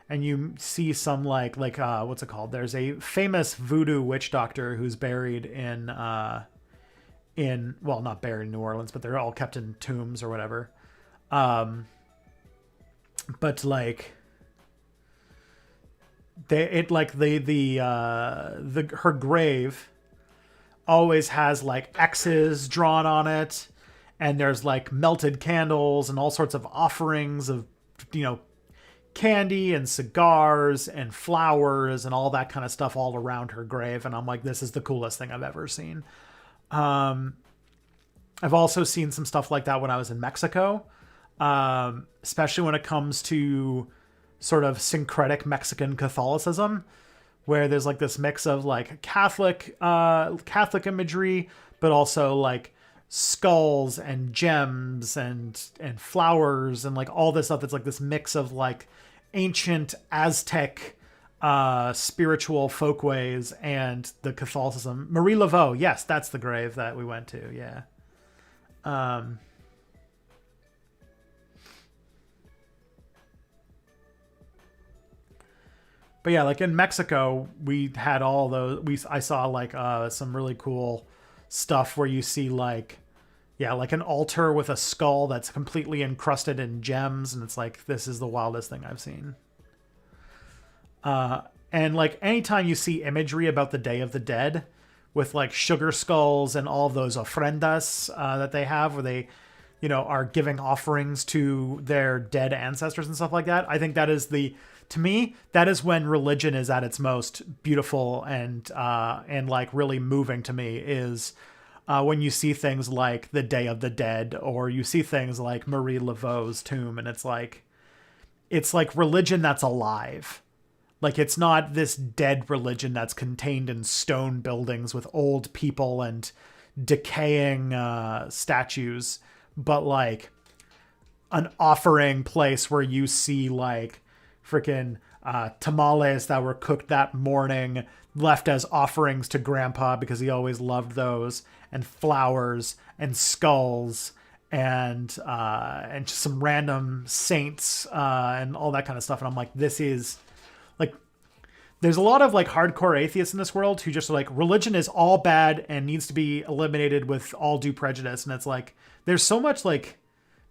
Speaker 1: and you see some like what's it called? There's a famous voodoo witch doctor who's buried in well, not buried in New Orleans, but they're all kept in tombs or whatever. But like her grave always has like X's drawn on it, and there's like melted candles and all sorts of offerings of, candy and cigars and flowers and all that kind of stuff all around her grave. And I'm like, this is the coolest thing I've ever seen. I've also seen some stuff like that when I was in Mexico, especially when it comes to sort of syncretic Mexican Catholicism, where there's like this mix of like Catholic imagery, but also like skulls and gems and flowers and like all this stuff that's like this mix of like ancient Aztec spiritual folkways and the Catholicism. Marie Laveau, yes, that's the grave that we went to. Yeah. But yeah, like in Mexico, we had all those. I saw like some really cool stuff where you see like, yeah, like an altar with a skull that's completely encrusted in gems, and it's like, this is the wildest thing I've seen. And like anytime you see imagery about the Day of the Dead with like sugar skulls and all of those ofrendas that they have where they, are giving offerings to their dead ancestors and stuff like that. I think that is to me, that is when religion is at its most beautiful and like really moving to me is when you see things like the Day of the Dead, or you see things like Marie Laveau's tomb, and it's like religion that's alive. Like, it's not this dead religion that's contained in stone buildings with old people and decaying statues, but like an offering place where you see like freaking tamales that were cooked that morning, left as offerings to grandpa because he always loved those, and flowers and skulls and just some random saints and all that kind of stuff. And I'm like, this is like, there's a lot of like hardcore atheists in this world who just are like, religion is all bad and needs to be eliminated with all due prejudice. And it's like, there's so much like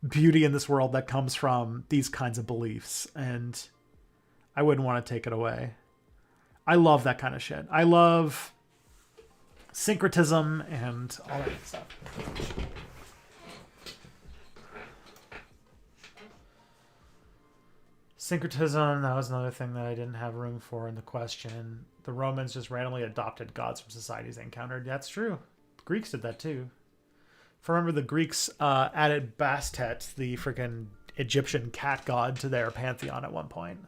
Speaker 1: beauty in this world that comes from these kinds of beliefs, and I wouldn't want to take it away. I love that kind of shit. I love syncretism and all that stuff. Syncretism, that was another thing that I didn't have room for in the question. The Romans just randomly adopted gods from societies they encountered. That's true. The Greeks did that too. If I remember, the Greeks added Bastet, the freaking Egyptian cat god, to their pantheon at one point.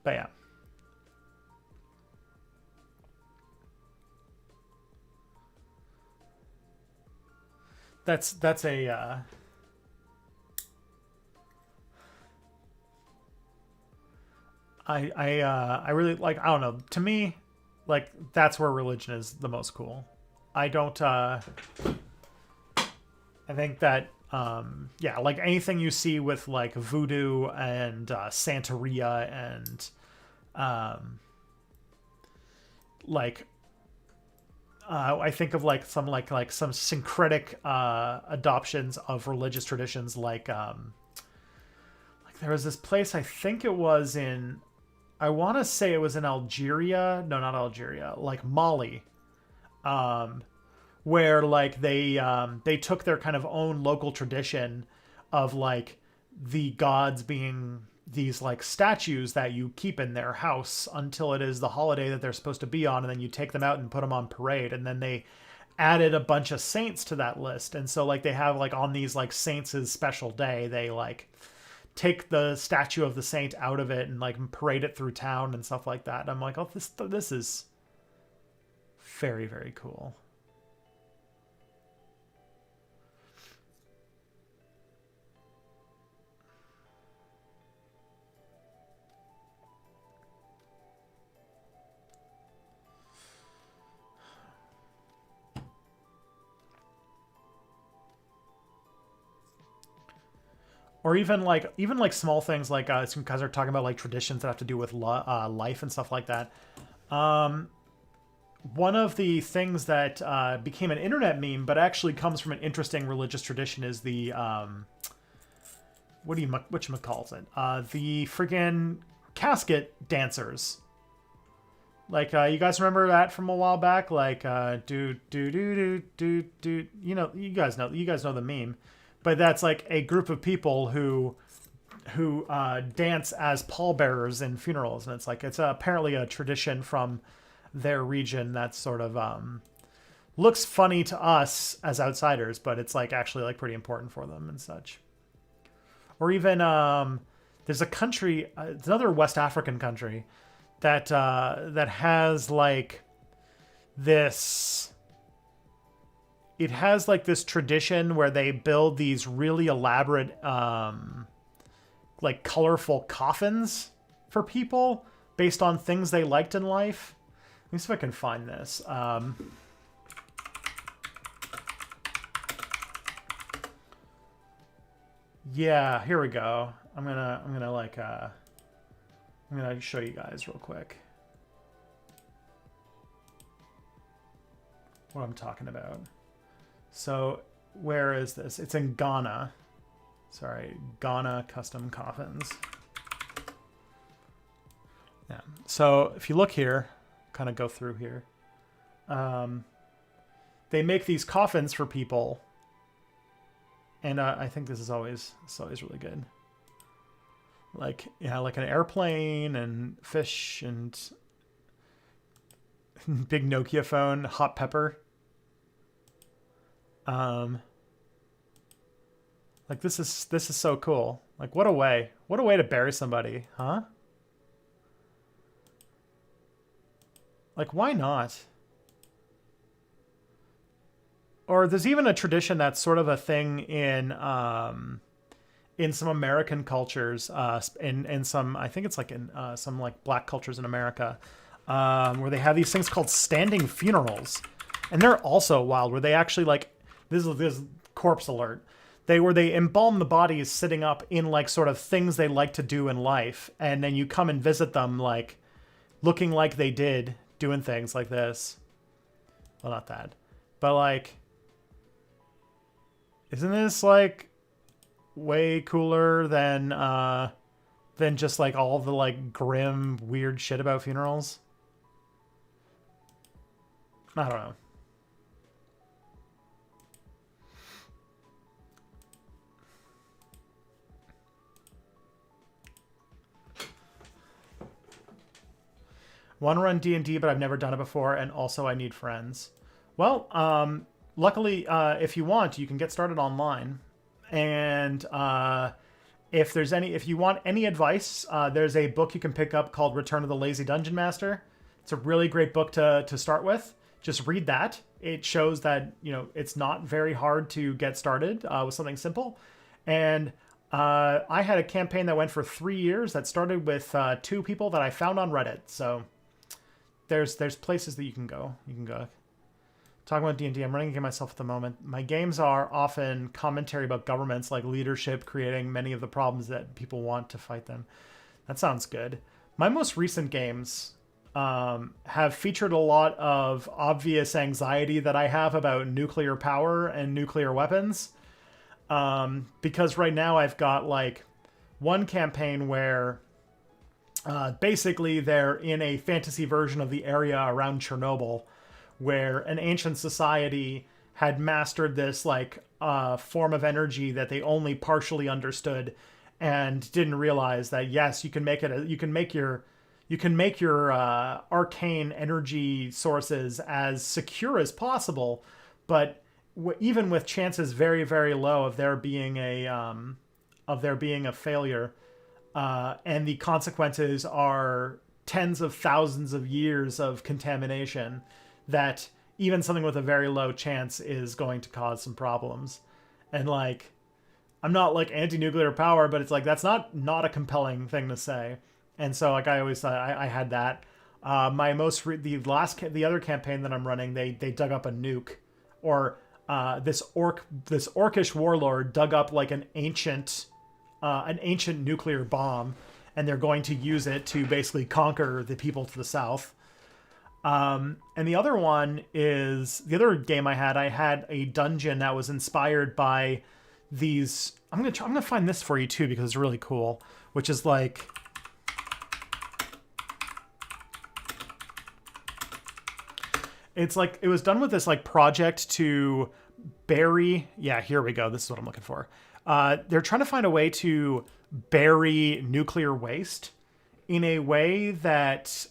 Speaker 1: But yeah. That's a I really like, I don't know, to me, like, that's where religion is the most cool. I don't I think that yeah, like anything you see with like voodoo and Santeria and like I think of like some syncretic adoptions of religious traditions, like there was this place, I think it was in, I want to say it was in Algeria. No, not Algeria. Like Mali. Where like they took their kind of own local tradition of like the gods being these like statues that you keep in their house until it is the holiday that they're supposed to be on, and then you take them out and put them on parade, and then they added a bunch of saints to that list. And so like they have like on these like saints' special day, they like take the statue of the saint out of it and like parade it through town and stuff like that. And I'm like, oh, this is very, very cool. Or even like small things like some guys are talking about like traditions that have to do with life and stuff like that. One of the things that became an internet meme, but actually comes from an interesting religious tradition, is the whatchamacallit it? The friggin' casket dancers. Like, you guys remember that from a while back? Like, do do do do do do. You guys know the meme. But that's like a group of people who dance as pallbearers in funerals, and it's like it's apparently a tradition from their region that sort of looks funny to us as outsiders, but it's like actually like pretty important for them and such. Or even there's a country, it's another West African country that has like this. It has like this tradition where they build these really elaborate, like colorful coffins for people based on things they liked in life. Let me see if I can find this. Yeah, here we go. I'm gonna show you guys real quick what I'm talking about. So where is this? It's in Ghana. Sorry, Ghana custom coffins. Yeah. So if you look here, kind of go through here, they make these coffins for people, and I think this is always really good. Like, yeah, like an airplane and fish and big Nokia phone, hot pepper. Like this is so cool. Like what a way to bury somebody, huh? Like why not? Or there's even a tradition that's sort of a thing in some American cultures, in some, I think it's like in some like black cultures in America, where they have these things called standing funerals, and they're also wild. Where they actually like this is corpse alert. They embalm the bodies sitting up in like sort of things they like to do in life, and then you come and visit them like looking like they did doing things like this. Well, not that, but like, isn't this like way cooler than just like all the like grim weird shit about funerals? I don't know. Want to run D&D, but I've never done it before, and also I need friends. Well, luckily, if you want, you can get started online. And if you want any advice, there's a book you can pick up called Return of the Lazy Dungeon Master. It's a really great book to start with. Just read that. It shows that, you know, it's not very hard to get started with something simple. And I had a campaign that went for 3 years that started with 2 people that I found on Reddit. So there's places that you can go. Talking about D&D, I'm running a game myself at the moment. My games are often commentary about governments, like leadership creating many of the problems that people want to fight them. That sounds good. My most recent games have featured a lot of obvious anxiety that I have about nuclear power and nuclear weapons. Because right now I've got like one campaign where basically they're in a fantasy version of the area around Chernobyl, where an ancient society had mastered this like form of energy that they only partially understood, and didn't realize that yes, you can make your arcane energy sources as secure as possible, but even with chances very, very low of there being a failure, and the consequences are tens of thousands of years of contamination, that even something with a very low chance is going to cause some problems. And like, I'm not like anti-nuclear power, but it's like that's not a compelling thing to say. And so like I always I had that. The other campaign that I'm running, they dug up a nuke, or this orcish warlord dug up like an ancient nuclear bomb, and they're going to use it to basically conquer the people to the south. And the other game I had a dungeon that was inspired by these. I'm gonna find this for you too, because it's really cool, which is like, it's like, it was done with this like project to bury. Yeah, here we go. This is what I'm looking for. They're trying to find a way to bury nuclear waste in a way that,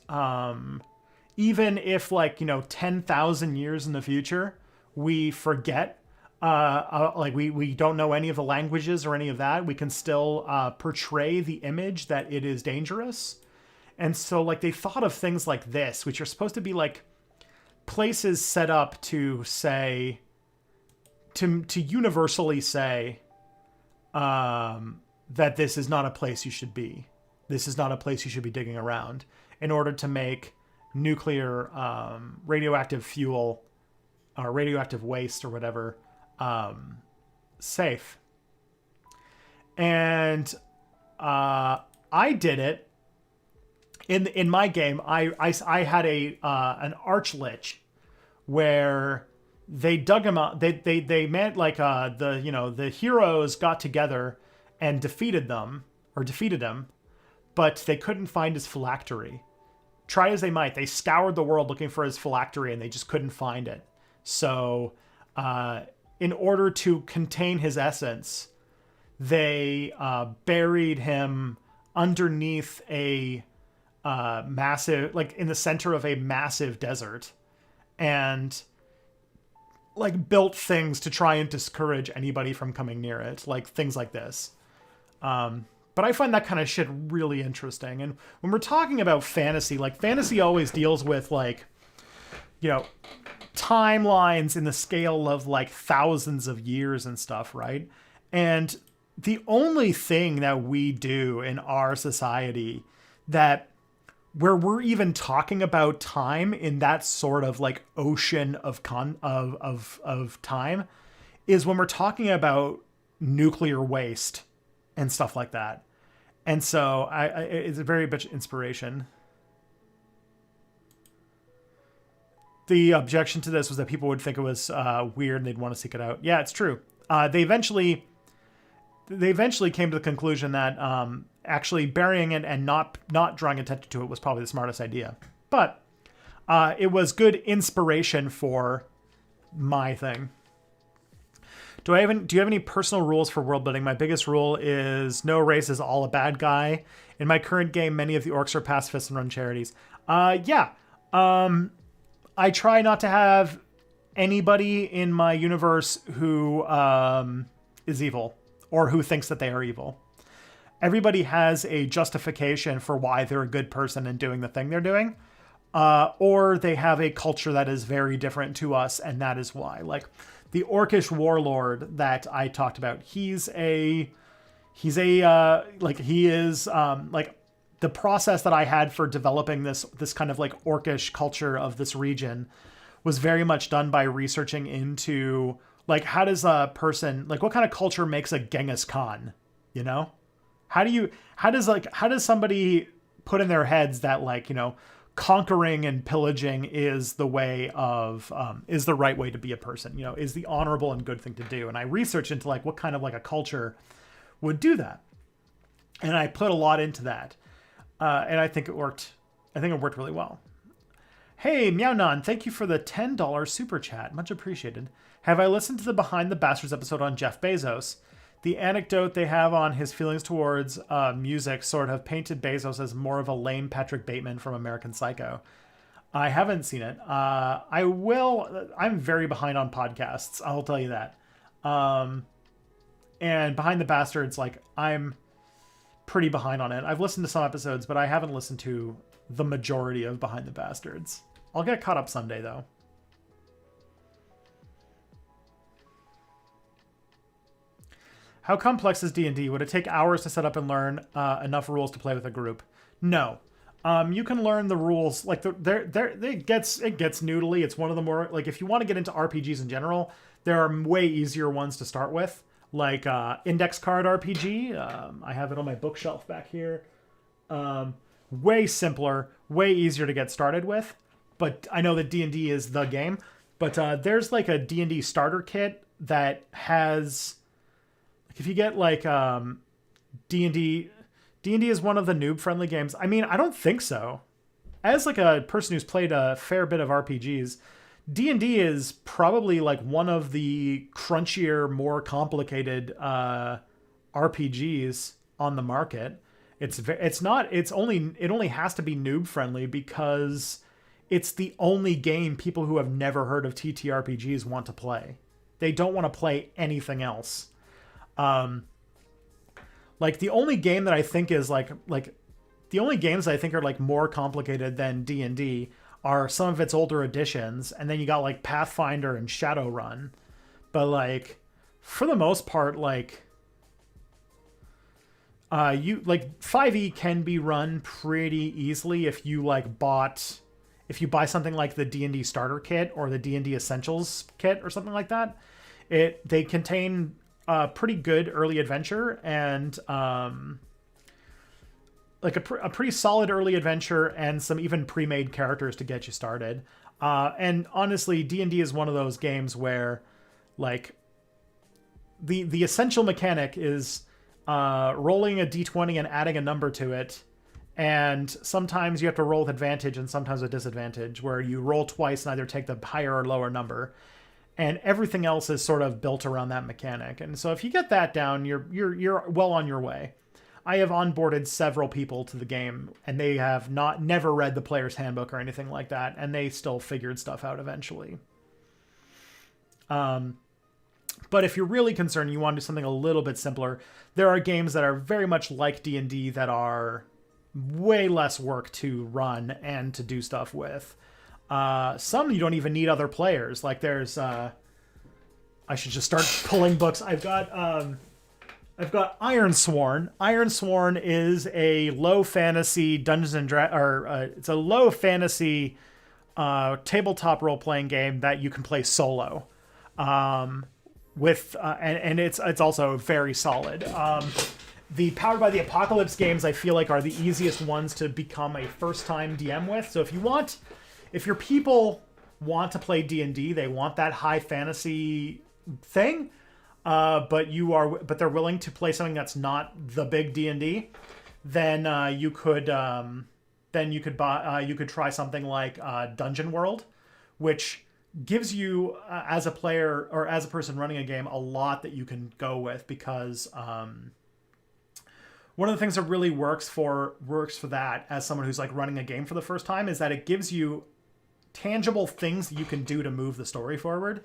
Speaker 1: even if like, 10,000 years in the future, we forget, like we don't know any of the languages or any of that, we can still portray the image that it is dangerous. And so like they thought of things like this, which are supposed to be like places set up to say, to universally say, that this is not a place you should be. This is not a place you should be digging around, in order to make nuclear radioactive fuel or radioactive waste or whatever safe. And I did it in my game. I had an archlich where they dug him up. They meant like the heroes got together and defeated him, but they couldn't find his phylactery.
Speaker 2: try as they might, they scoured the world looking for his phylactery and they just couldn't find it. So in order to contain his essence, they buried him underneath a massive, like in the center of a massive desert, and like built things to try and discourage anybody from coming near it, like things like this. But I find that kind of shit really interesting. And when we're talking about fantasy, like fantasy always deals with like, you know, timelines in the scale of like thousands of years and stuff, right? And the only thing that we do in our society that where we're even talking about time in that sort of like ocean of time is when we're talking about nuclear waste and stuff like that. And so it's a very much inspiration. The objection to this was that people would think it was weird and they'd want to seek it out. Yeah, it's true. They eventually came to the conclusion that actually burying it and not drawing attention to it was probably the smartest idea. But it was good inspiration for my thing. Do you have any personal rules for world building? My biggest rule is no race is all a bad guy. In my current game, many of the orcs are pacifists and run charities. Yeah. I try not to have anybody in my universe who is evil or who thinks that they are evil. Everybody has a justification for why they're a good person and doing the thing they're doing. Or they have a culture that is very different to us, and that is why. Like the orcish warlord that I talked about, he is like the process that I had for developing this kind of like orcish culture of this region was very much done by researching into like, how does a person, like what kind of culture makes a Genghis Khan, you know? How does somebody put in their heads that like, you know, conquering and pillaging is the way of, is the right way to be a person, you know, is the honorable and good thing to do. And I researched into like what kind of like a culture would do that. And I put a lot into that. And I think it worked. I think it worked really well. Hey, Meownon, thank you for the $10 super chat. Much appreciated. Have I listened to the Behind the Bastards episode on Jeff Bezos? The anecdote they have on his feelings towards music sort of painted Bezos as more of a lame Patrick Bateman from American Psycho. I haven't seen it. I will. I'm very behind on podcasts. I'll tell you that. And Behind the Bastards, like I'm pretty behind on it. I've listened to some episodes, but I haven't listened to the majority of Behind the Bastards. I'll get caught up someday, though. How complex is D&D? Would it take hours to set up and learn enough rules to play with a group? No. You can learn the rules. Like it gets noodly. It's one of the more like if you want to get into RPGs in general, there are way easier ones to start with. Like Index Card RPG. I have it on my bookshelf back here. Way simpler, way easier to get started with. But I know that D&D is the game. But there's like a D&D starter kit that has... Like if you get like D&D is one of the noob-friendly games. I mean, I don't think so. As like a person who's played a fair bit of RPGs... D&D is probably like one of the crunchier, more complicated RPGs on the market. It only has to be noob friendly because it's the only game people who have never heard of TTRPGs want to play. They don't want to play anything else. Like the only game that I think is like the only games I think are like more complicated than D&D are some of its older editions, and then you got like Pathfinder and Shadowrun. But like for the most part, like you like 5e can be run pretty easily if you buy something like the D&D starter kit or the D&D essentials kit or something like that. They contain pretty good early adventure and like a pretty solid early adventure and some even pre-made characters to get you started. And honestly, D&D is one of those games where like the essential mechanic is rolling a d20 and adding a number to it And sometimes you have to roll with advantage and sometimes with disadvantage, where you roll twice and either take the higher or lower number. And everything else is sort of built around that mechanic. And so if you get that down, you're well on your way. I have onboarded several people to the game, and they have never read the player's handbook or anything like that, and they still figured stuff out eventually. But if you're really concerned, you want to do something a little bit simpler, there are games that are very much like D&D that are way less work to run and to do stuff with. Some you don't even need other players. Like there's, I should just start pulling books. I've got Ironsworn. Ironsworn is a low fantasy Dungeons and it's a low fantasy tabletop role playing game that you can play solo. And it's also very solid. The Powered by the Apocalypse games I feel like are the easiest ones to become a first-time DM with. So if your people want to play D&D, they want that high fantasy thing, but they're willing to play something that's not the big D&D, then you could try something like Dungeon World, which gives you as a player or as a person running a game a lot that you can go with, because one of the things that really works for that as someone who's like running a game for the first time is that it gives you tangible things that you can do to move the story forward.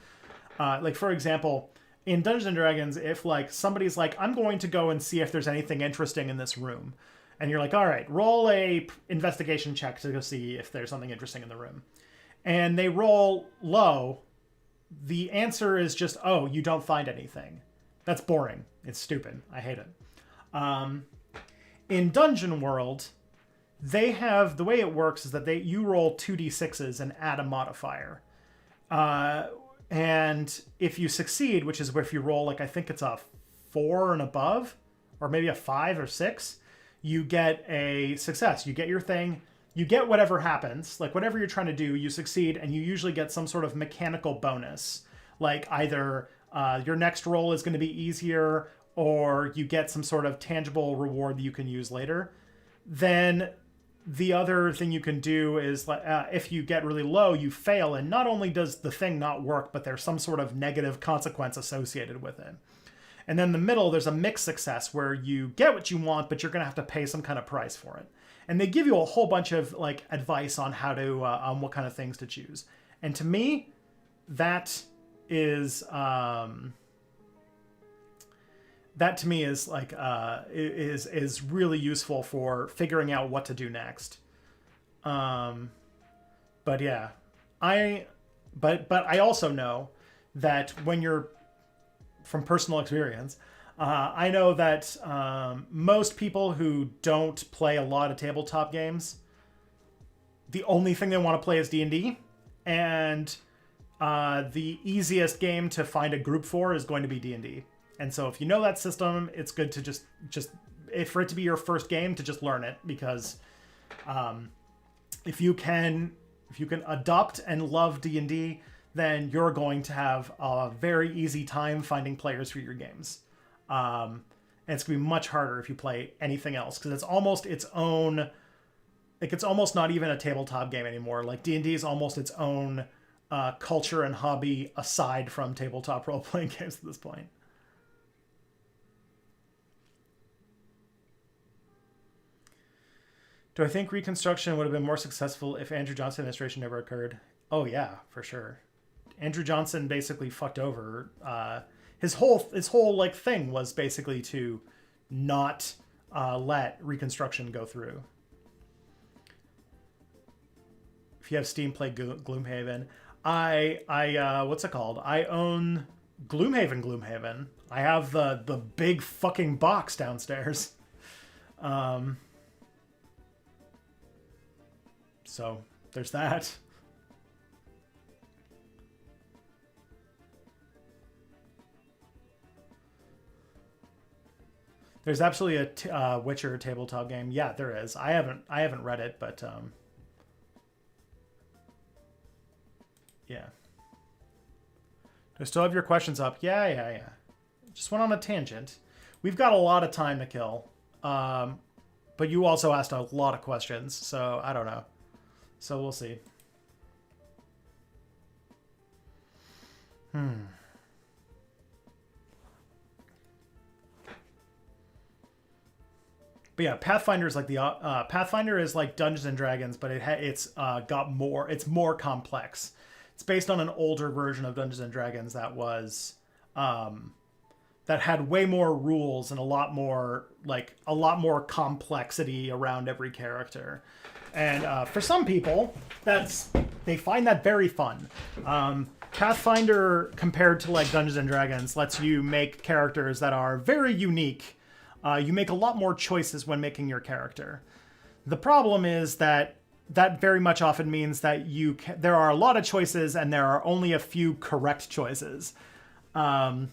Speaker 2: Like for example, in Dungeons and Dragons, if like somebody's like, I'm going to go and see if there's anything interesting in this room, and you're like, all right, roll a investigation check to go see if there's something interesting in the room, and they roll low, the answer is just, oh, you don't find anything. That's boring. It's stupid. I hate it. In Dungeon World, they have, the way it works is that you roll 2d6s and add a modifier. And if you succeed, which is where if you roll, like, I think it's a 4 and above, or maybe a 5 or 6, you get a success. You get your thing, you get whatever happens, like whatever you're trying to do, you succeed, and you usually get some sort of mechanical bonus. Like either your next roll is going to be easier, or you get some sort of tangible reward that you can use later. Then the other thing you can do is if you get really low, you fail, and not only does the thing not work, but there's some sort of negative consequence associated with it. And then in the middle, there's a mixed success where you get what you want, but you're going to have to pay some kind of price for it. And they give you a whole bunch of like advice on how to on what kind of things to choose. And to me, that is like is really useful for figuring out what to do next. But yeah, but I also know that when you're, from personal experience, I know that most people who don't play a lot of tabletop games, the only thing they want to play is D&D, and the easiest game to find a group for is going to be D&D. And so if you know that system, it's good to just for it to be your first game, to just learn it, because if you can adopt and love D&D, then you're going to have a very easy time finding players for your games. And it's going to be much harder if you play anything else, because it's almost its own, like it's almost not even a tabletop game anymore. Like D&D is almost its own culture and hobby aside from tabletop role-playing games at this point. Do I think Reconstruction would have been more successful if Andrew Johnson administration never occurred? Oh yeah, for sure. Andrew Johnson basically fucked over. His whole like thing was basically to not let Reconstruction go through. If you have Steam, play Gloomhaven. I what's it called? I own Gloomhaven. I have the big fucking box downstairs. So there's that. There's absolutely a Witcher tabletop game. Yeah, there is. I haven't read it, but yeah. Do I still have your questions up? Yeah. Just went on a tangent. We've got a lot of time to kill. But you also asked a lot of questions, so I don't know. So we'll see. But yeah, Pathfinder is like the Pathfinder is like Dungeons and Dragons, but it's got more. It's more complex. It's based on an older version of Dungeons and Dragons that was that had way more rules and a lot more complexity around every character. And for some people, they find that very fun. Pathfinder, compared to like Dungeons and Dragons, lets you make characters that are very unique. You make a lot more choices when making your character. The problem is that very much often means that there are a lot of choices and there are only a few correct choices. And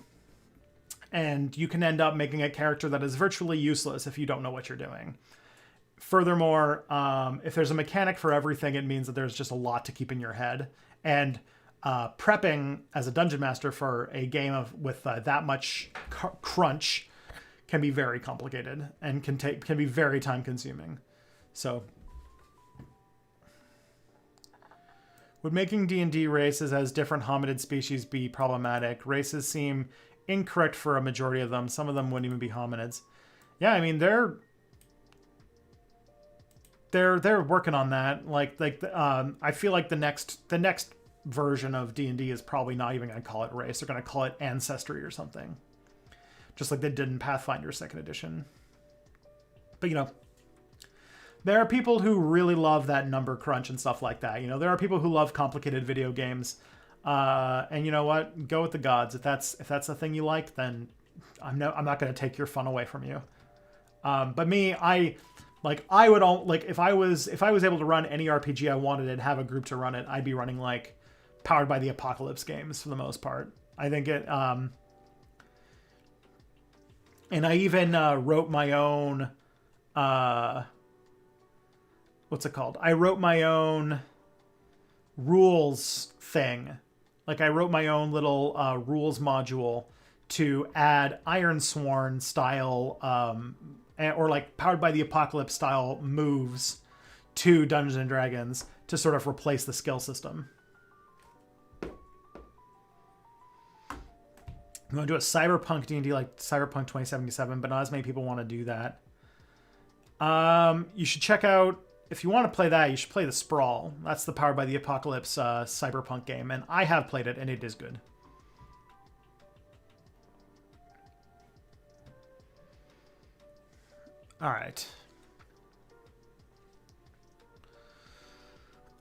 Speaker 2: you can end up making a character that is virtually useless if you don't know what you're doing. Furthermore, if there's a mechanic for everything, it means that there's just a lot to keep in your head. And prepping as a dungeon master for a game with that much crunch can be very complicated and can be very time consuming. So would making D&D races as different hominid species be problematic? Races seem incorrect for a majority of them. Some of them wouldn't even be hominids. Yeah, I mean they're working on that. I feel like the next version of D&D is probably not even going to call it race. They're going to call it ancestry or something. Just like they did in Pathfinder 2nd edition. But, there are people who really love that number crunch and stuff like that. There are people who love complicated video games. And you know what? Go with the gods. If that's the thing you like, then I'm not going to take your fun away from you. But me, I would if I was able to run any RPG I wanted and have a group to run it, I'd be running like Powered by the Apocalypse games for the most part. I think it, and I even wrote my own, what's it called? I wrote my own rules thing. Like I wrote my own little rules module to add Ironsworn style, or like Powered by the Apocalypse style moves to Dungeons and Dragons to sort of replace the skill system. I'm going to do a Cyberpunk D&D like Cyberpunk 2077, but not as many people want to do that. You should check out, if you want to play that, you should play the Sprawl. That's the Powered by the Apocalypse Cyberpunk game, and I have played it, and it is good. All right.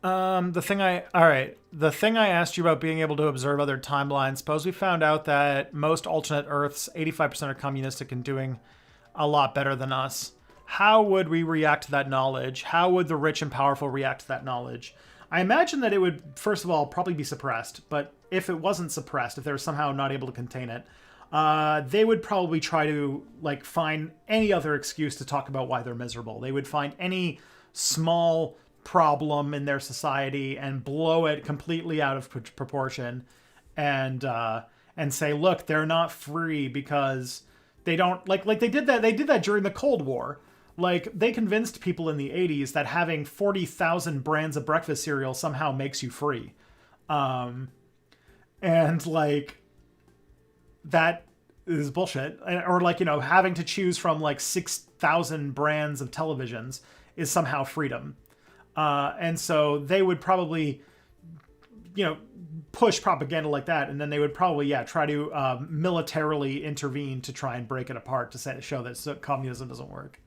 Speaker 2: The thing I asked you about being able to observe other timelines. Suppose we found out that most alternate Earths, 85% are communistic and doing a lot better than us. How would we react to that knowledge? How would the rich and powerful react to that knowledge? I imagine that it would, first of all, probably be suppressed. But if it wasn't suppressed, if they were somehow not able to contain it, they would probably try to find any other excuse to talk about why they're miserable. They would find any small problem in their society and blow it completely out of proportion, and say, look, they're not free because they don't they did that during the Cold War. They convinced people in the 80s that having 40,000 brands of breakfast cereal somehow makes you free, and that is bullshit. Or having to choose from 6,000 brands of televisions is somehow freedom. And so they would probably, push propaganda like that. And then they would probably, try to militarily intervene to try and break it apart to show that communism doesn't work.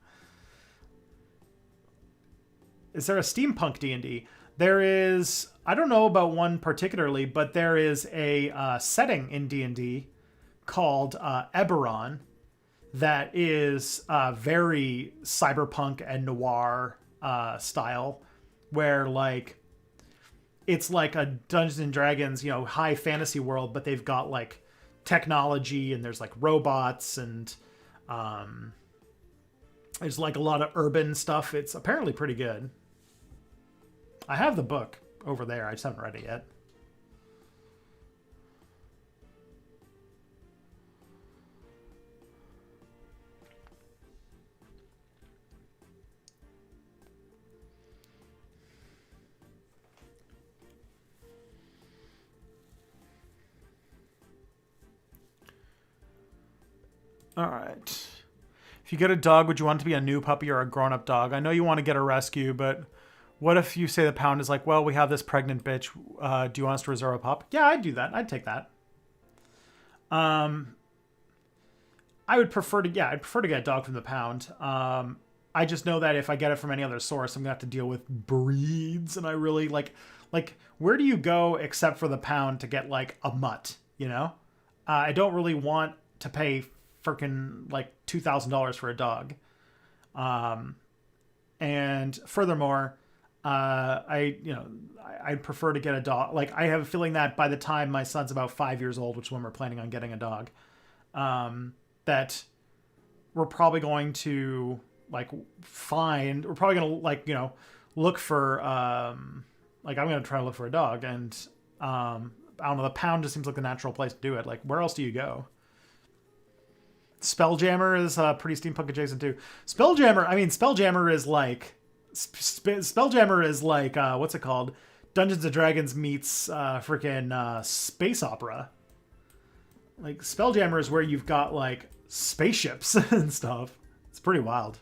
Speaker 2: Is there a steampunk D&D? There is, I don't know about one particularly, but there is a setting in D&D called Eberron that is very cyberpunk and noir style, where it's like a Dungeons and Dragons, high fantasy world, but they've got technology and there's robots and there's a lot of urban stuff. It's apparently pretty good. I have the book over there. I just haven't read it yet.
Speaker 1: All right. If you get a dog, would you want it to be a new puppy or a grown-up dog? I know you want to get a rescue, but what if you say the pound is like, well, we have this pregnant bitch. Do you want us to reserve a pup? Yeah, I'd do that. I'd take that. I'd prefer to get a dog from the pound. I just know that if I get it from any other source, I'm gonna have to deal with breeds, and I really like where do you go except for the pound to get like a mutt? You know, I don't really want to pay freaking like $2,000 for a dog. And furthermore, I'd prefer to get a dog. Like I have a feeling that by the time my son's about 5 years old, which is when we're planning on getting a dog, that we're probably going to we're probably going to look for, I'm going to try to look for a dog, and, I don't know, the pound just seems like the natural place to do it. Like, where else do you go? Spelljammer is pretty steampunk adjacent too. Spelljammer is like what's it called? Dungeons and Dragons meets freaking space opera. Like Spelljammer is where you've got like spaceships and stuff. It's pretty wild.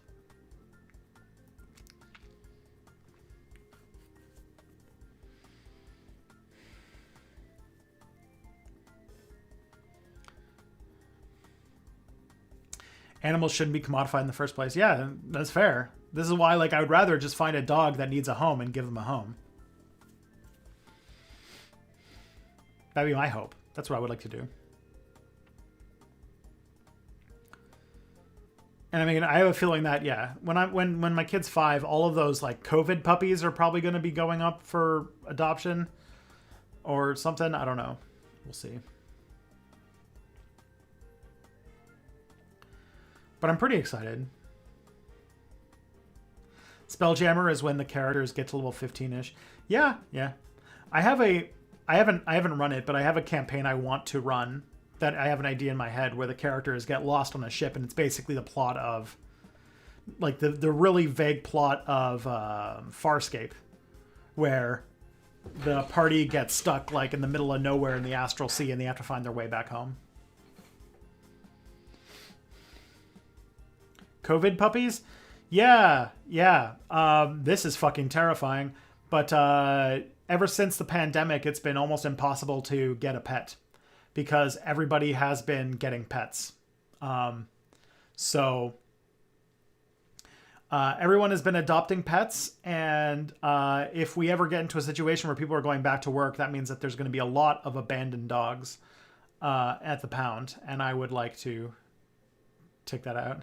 Speaker 1: Animals shouldn't be commodified in the first place. Yeah, that's fair. This is why, I would rather just find a dog that needs a home and give them a home. That'd be my hope. That's what I would like to do. And I mean, I have a feeling that, yeah, when my kid's 5, all of those COVID puppies are probably going to be going up for adoption or something. I don't know. We'll see. But I'm pretty excited. Spelljammer is when the characters get to level 15-ish. Yeah. I haven't run it, but I have a campaign I want to run that I have an idea in my head where the characters get lost on a ship, and it's basically the plot of the really vague plot of Farscape, where the party gets stuck in the middle of nowhere in the astral sea and they have to find their way back home. COVID puppies? Yeah. This is fucking terrifying. But ever since the pandemic, it's been almost impossible to get a pet because everybody has been getting pets. So everyone has been adopting pets. And if we ever get into a situation where people are going back to work, that means that there's going to be a lot of abandoned dogs at the pound. And I would like to take that out.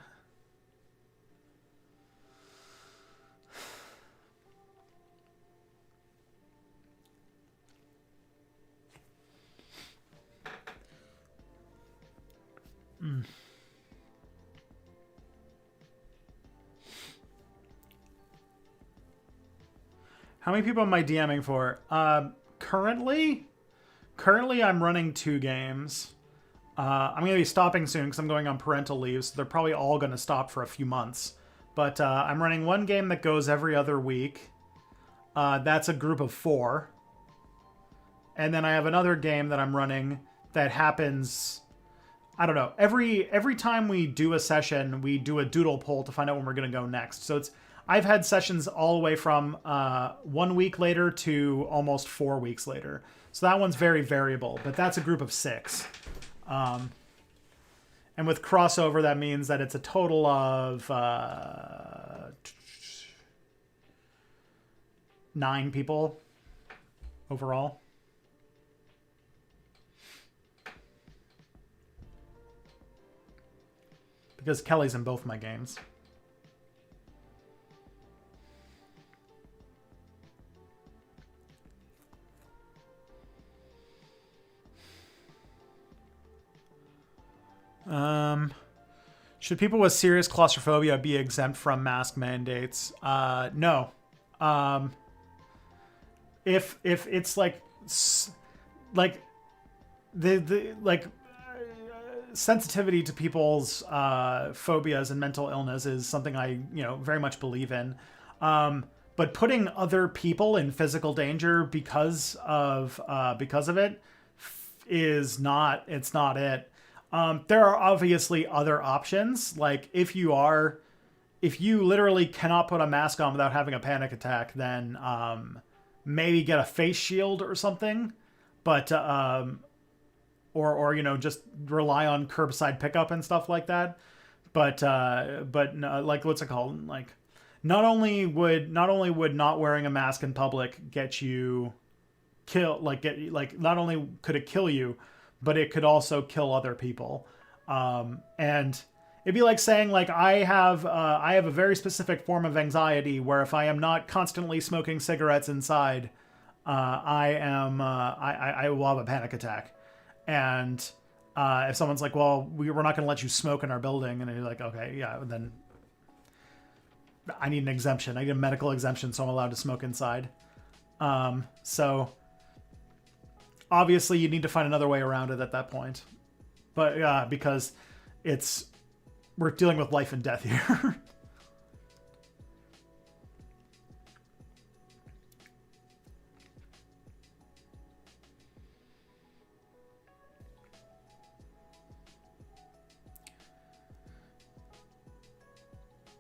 Speaker 1: How many people am I DMing for? Currently I'm running 2 games. I'm going to be stopping soon because I'm going on parental leave, so they're probably all going to stop for a few months. But I'm running 1 game that goes every other week. That's a group of 4. And then I have another game that I'm running that happens... I don't know. Every time we do a session, we do a doodle poll to find out when we're going to go next. So I've had sessions all the way from 1 week later to almost 4 weeks later. So that one's very variable, but that's a group of 6. And with crossover, that means that it's a total of 9 people overall. Because Kelly's in both my games. Should people with serious claustrophobia be exempt from mask mandates? No. If it's sensitivity to people's phobias and mental illness is something I very much believe in, but putting other people in physical danger because of it is not. It's not it.
Speaker 2: There are obviously other options. Like if you literally cannot put a mask on without having a panic attack, then maybe get a face shield or something. But or just rely on curbside pickup and stuff like that. But no, like what's it called? Like not only would not wearing a mask in public get you kill not only could it kill you, but it could also kill other people. And it'd be like saying like I have a very specific form of anxiety where if I am not constantly smoking cigarettes inside, I will have a panic attack. And if someone's like, well, we're not going to let you smoke in our building, and you're like, okay, yeah, then I need an exemption. I need a medical exemption, so I'm allowed to smoke inside. So obviously you need to find another way around it at that point. But because we're dealing with life and death here.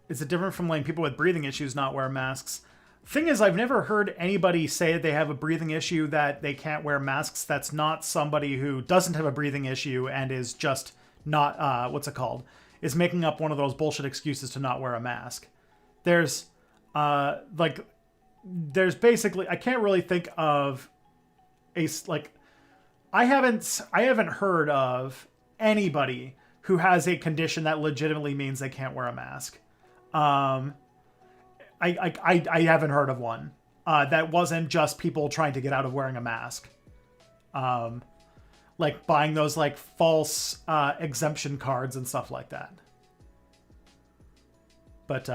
Speaker 2: Is it different from letting people with breathing issues not wear masks? Thing is, I've never heard anybody say that they have a breathing issue that they can't wear masks. That's not somebody who doesn't have a breathing issue and is just not, is making up one of those bullshit excuses to not wear a mask. There's basically, I can't really think of I haven't heard of anybody who has a condition that legitimately means they can't wear a mask. I haven't heard of one that wasn't just people trying to get out of wearing a mask, like buying those like false exemption cards and stuff like that. But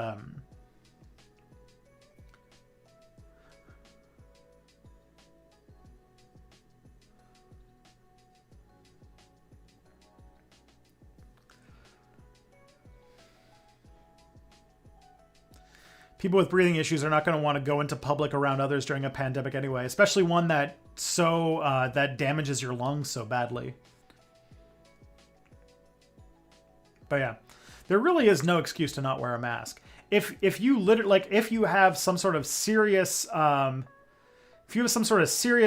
Speaker 2: people with breathing issues are not going to want to go into public around others during a pandemic anyway, especially one that that damages your lungs so badly. But yeah, there really is no excuse to not wear a mask. If you literally if you have some sort of serious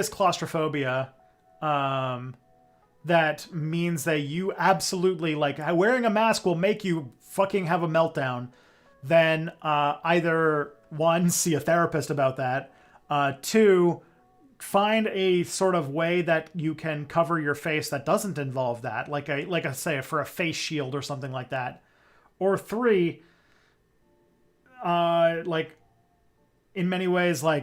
Speaker 2: claustrophobia, that means that you absolutely wearing a mask will make you fucking have a meltdown. Then either one, see a therapist about that. Two, find a sort of way that you can cover your face that doesn't involve that, like I say, for a face shield or something like that. Or three, in many ways, there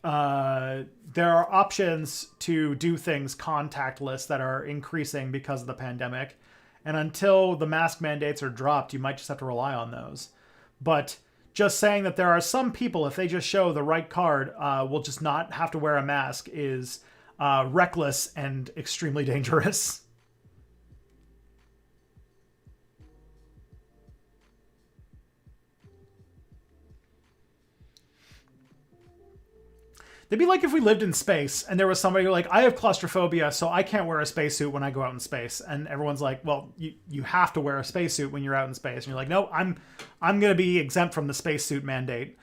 Speaker 2: are options to do things contactless that are increasing because of the pandemic. And until the mask mandates are dropped, you might just have to rely on those. But just saying that there are some people, if they just show the right card, will just not have to wear a mask is reckless and extremely dangerous. It'd be like if we lived in space and there was somebody who I have claustrophobia, so I can't wear a spacesuit when I go out in space. And everyone's like, well, you have to wear a spacesuit when you're out in space. And you're like, no, I'm going to be exempt from the spacesuit mandate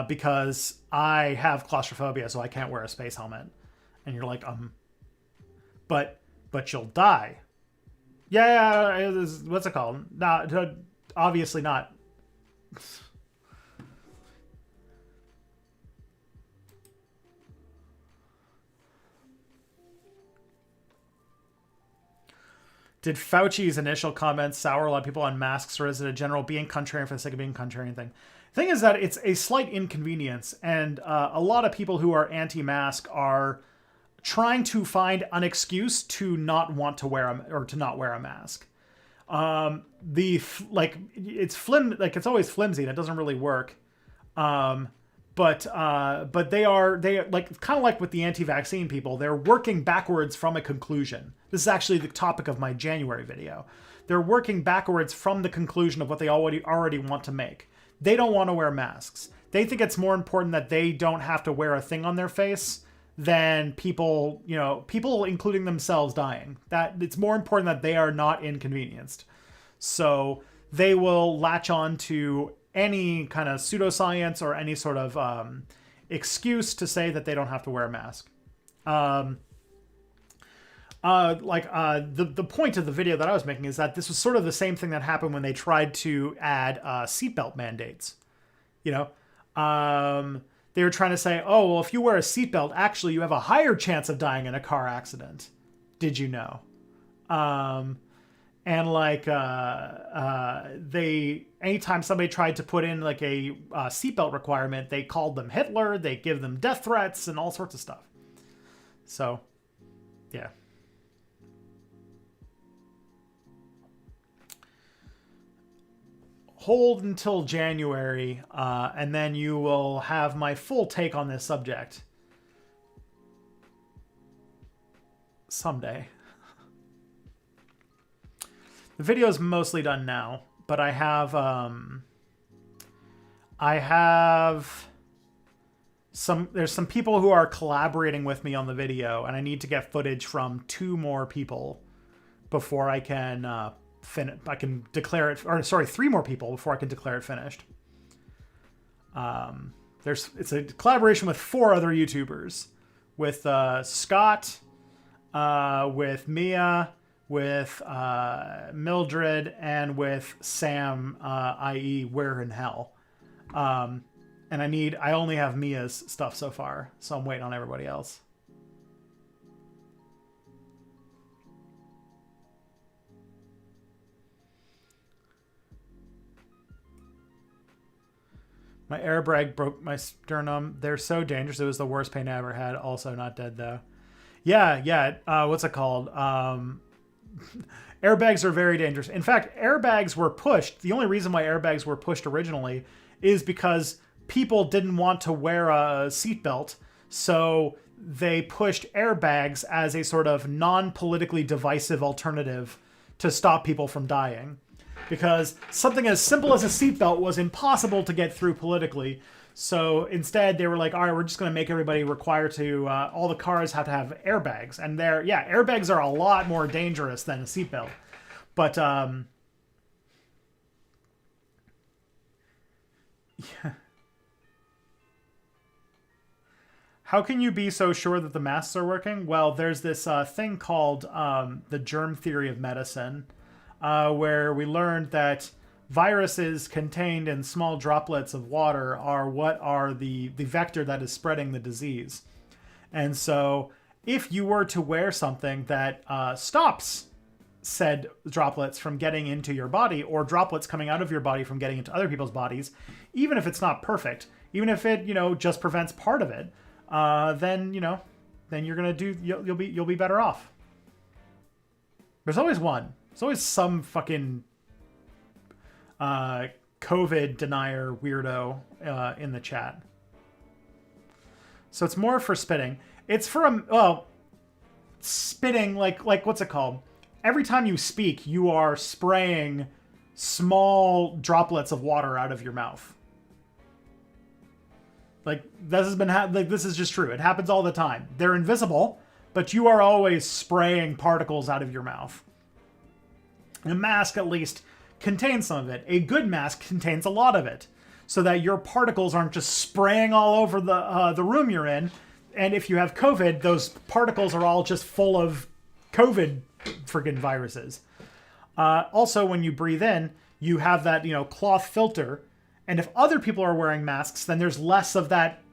Speaker 2: because I have claustrophobia, so I can't wear a space helmet. And you're like, but you'll die. Yeah, what's it called? Not obviously not. Did Fauci's initial comments sour a lot of people on masks, or is it a general being contrarian for the sake of being contrarian thing? The thing is that it's a slight inconvenience, and a lot of people who are anti-mask are trying to find an excuse to not want to wear to not wear a mask. It's always flimsy and it doesn't really work. But they kind of like with the anti-vaccine people, they're working backwards from a conclusion. This is actually the topic of my January video. They're working backwards from the conclusion of what they already want to make. They don't want to wear masks. They think it's more important that they don't have to wear a thing on their face than people, people including themselves dying. That it's more important that they are not inconvenienced. So they will latch on to any kind of pseudoscience or any sort of excuse to say that they don't have to wear a mask. The point of the video that I was making is that this was sort of the same thing that happened when they tried to add seatbelt mandates. They were trying to say, oh, well, if you wear a seatbelt, actually you have a higher chance of dying in a car accident. Did you know? Anytime somebody tried to put in like a seatbelt requirement, they called them Hitler. They give them death threats and all sorts of stuff. So, yeah. Hold until January, and then you will have my full take on this subject. Someday. The video is mostly done now, but I have there's some people who are collaborating with me on the video, and I need to get footage from 2 more people before I can declare it, or sorry, 3 more people before I can declare it finished. It's a collaboration with 4 other YouTubers, with Scott, with Mia, with Mildred, and with Sam, i.e. Where in Hell. And I only have Mia's stuff so far, so I'm waiting on everybody else. My airbag broke my sternum. They're so dangerous. It was the worst pain I ever had. Also not dead, though. Yeah. What's it called? Airbags are very dangerous. In fact, airbags were pushed. The only reason why airbags were pushed originally is because people didn't want to wear a seatbelt. So they pushed airbags as a sort of non-politically divisive alternative to stop people from dying. Because something as simple as a seatbelt was impossible to get through politically. So instead, they were like, all right, we're just going to make everybody require to, all the cars have to have airbags. And airbags are a lot more dangerous than a seatbelt. But, yeah. How can you be so sure that the masks are working? Well, there's this thing called the germ theory of medicine, where we learned that viruses contained in small droplets of water are what are the vector that is spreading the disease. And so if you were to wear something that stops said droplets from getting into your body, or droplets coming out of your body from getting into other people's bodies, even if it's not perfect, even if it, just prevents part of it, then you're going to you'll be better off. There's always one. There's always some fucking COVID denier weirdo in the chat. So it's more for spitting. It's for spitting, like what's it called? Every time you speak, you are spraying small droplets of water out of your mouth. Like this has been this is just true. It happens all the time. They're invisible, but you are always spraying particles out of your mouth. A mask, at least, contains some of it. A good mask contains a lot of it, so that your particles aren't just spraying all over the room you're in. And if you have COVID, those particles are all just full of COVID friggin' viruses. Also, when you breathe in, you have that cloth filter, and if other people are wearing masks, then there's less of that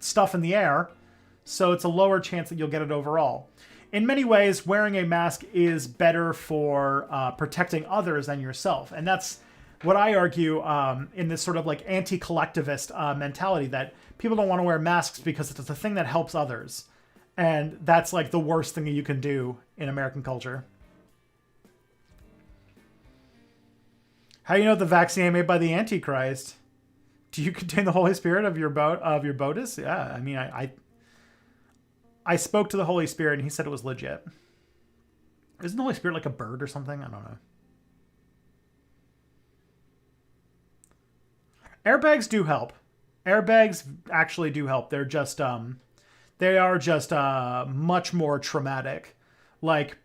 Speaker 2: stuff in the air, so it's a lower chance that you'll get it overall. In many ways, wearing a mask is better for protecting others than yourself. And that's what I argue in this sort of like anti-collectivist mentality, that people don't want to wear masks because it's a thing that helps others. And that's like the worst thing that you can do in American culture. How do you know the vaccine ain't made by the Antichrist? Do you contain the Holy Spirit of your Botus? Yeah, I mean, I spoke to the Holy Spirit and he said it was legit. Isn't the Holy Spirit like a bird or something? I don't know. Airbags do help. Airbags actually do help. They're just They are just much more traumatic. Like,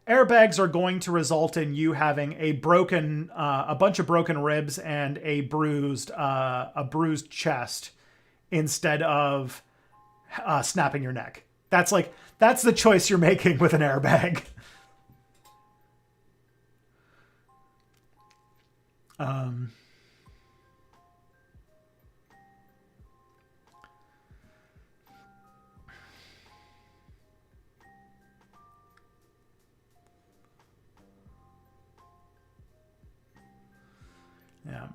Speaker 2: airbags are going to result in you having a bunch of broken ribs and a bruised chest instead of snapping your neck. That's the choice you're making with an airbag. Yeah.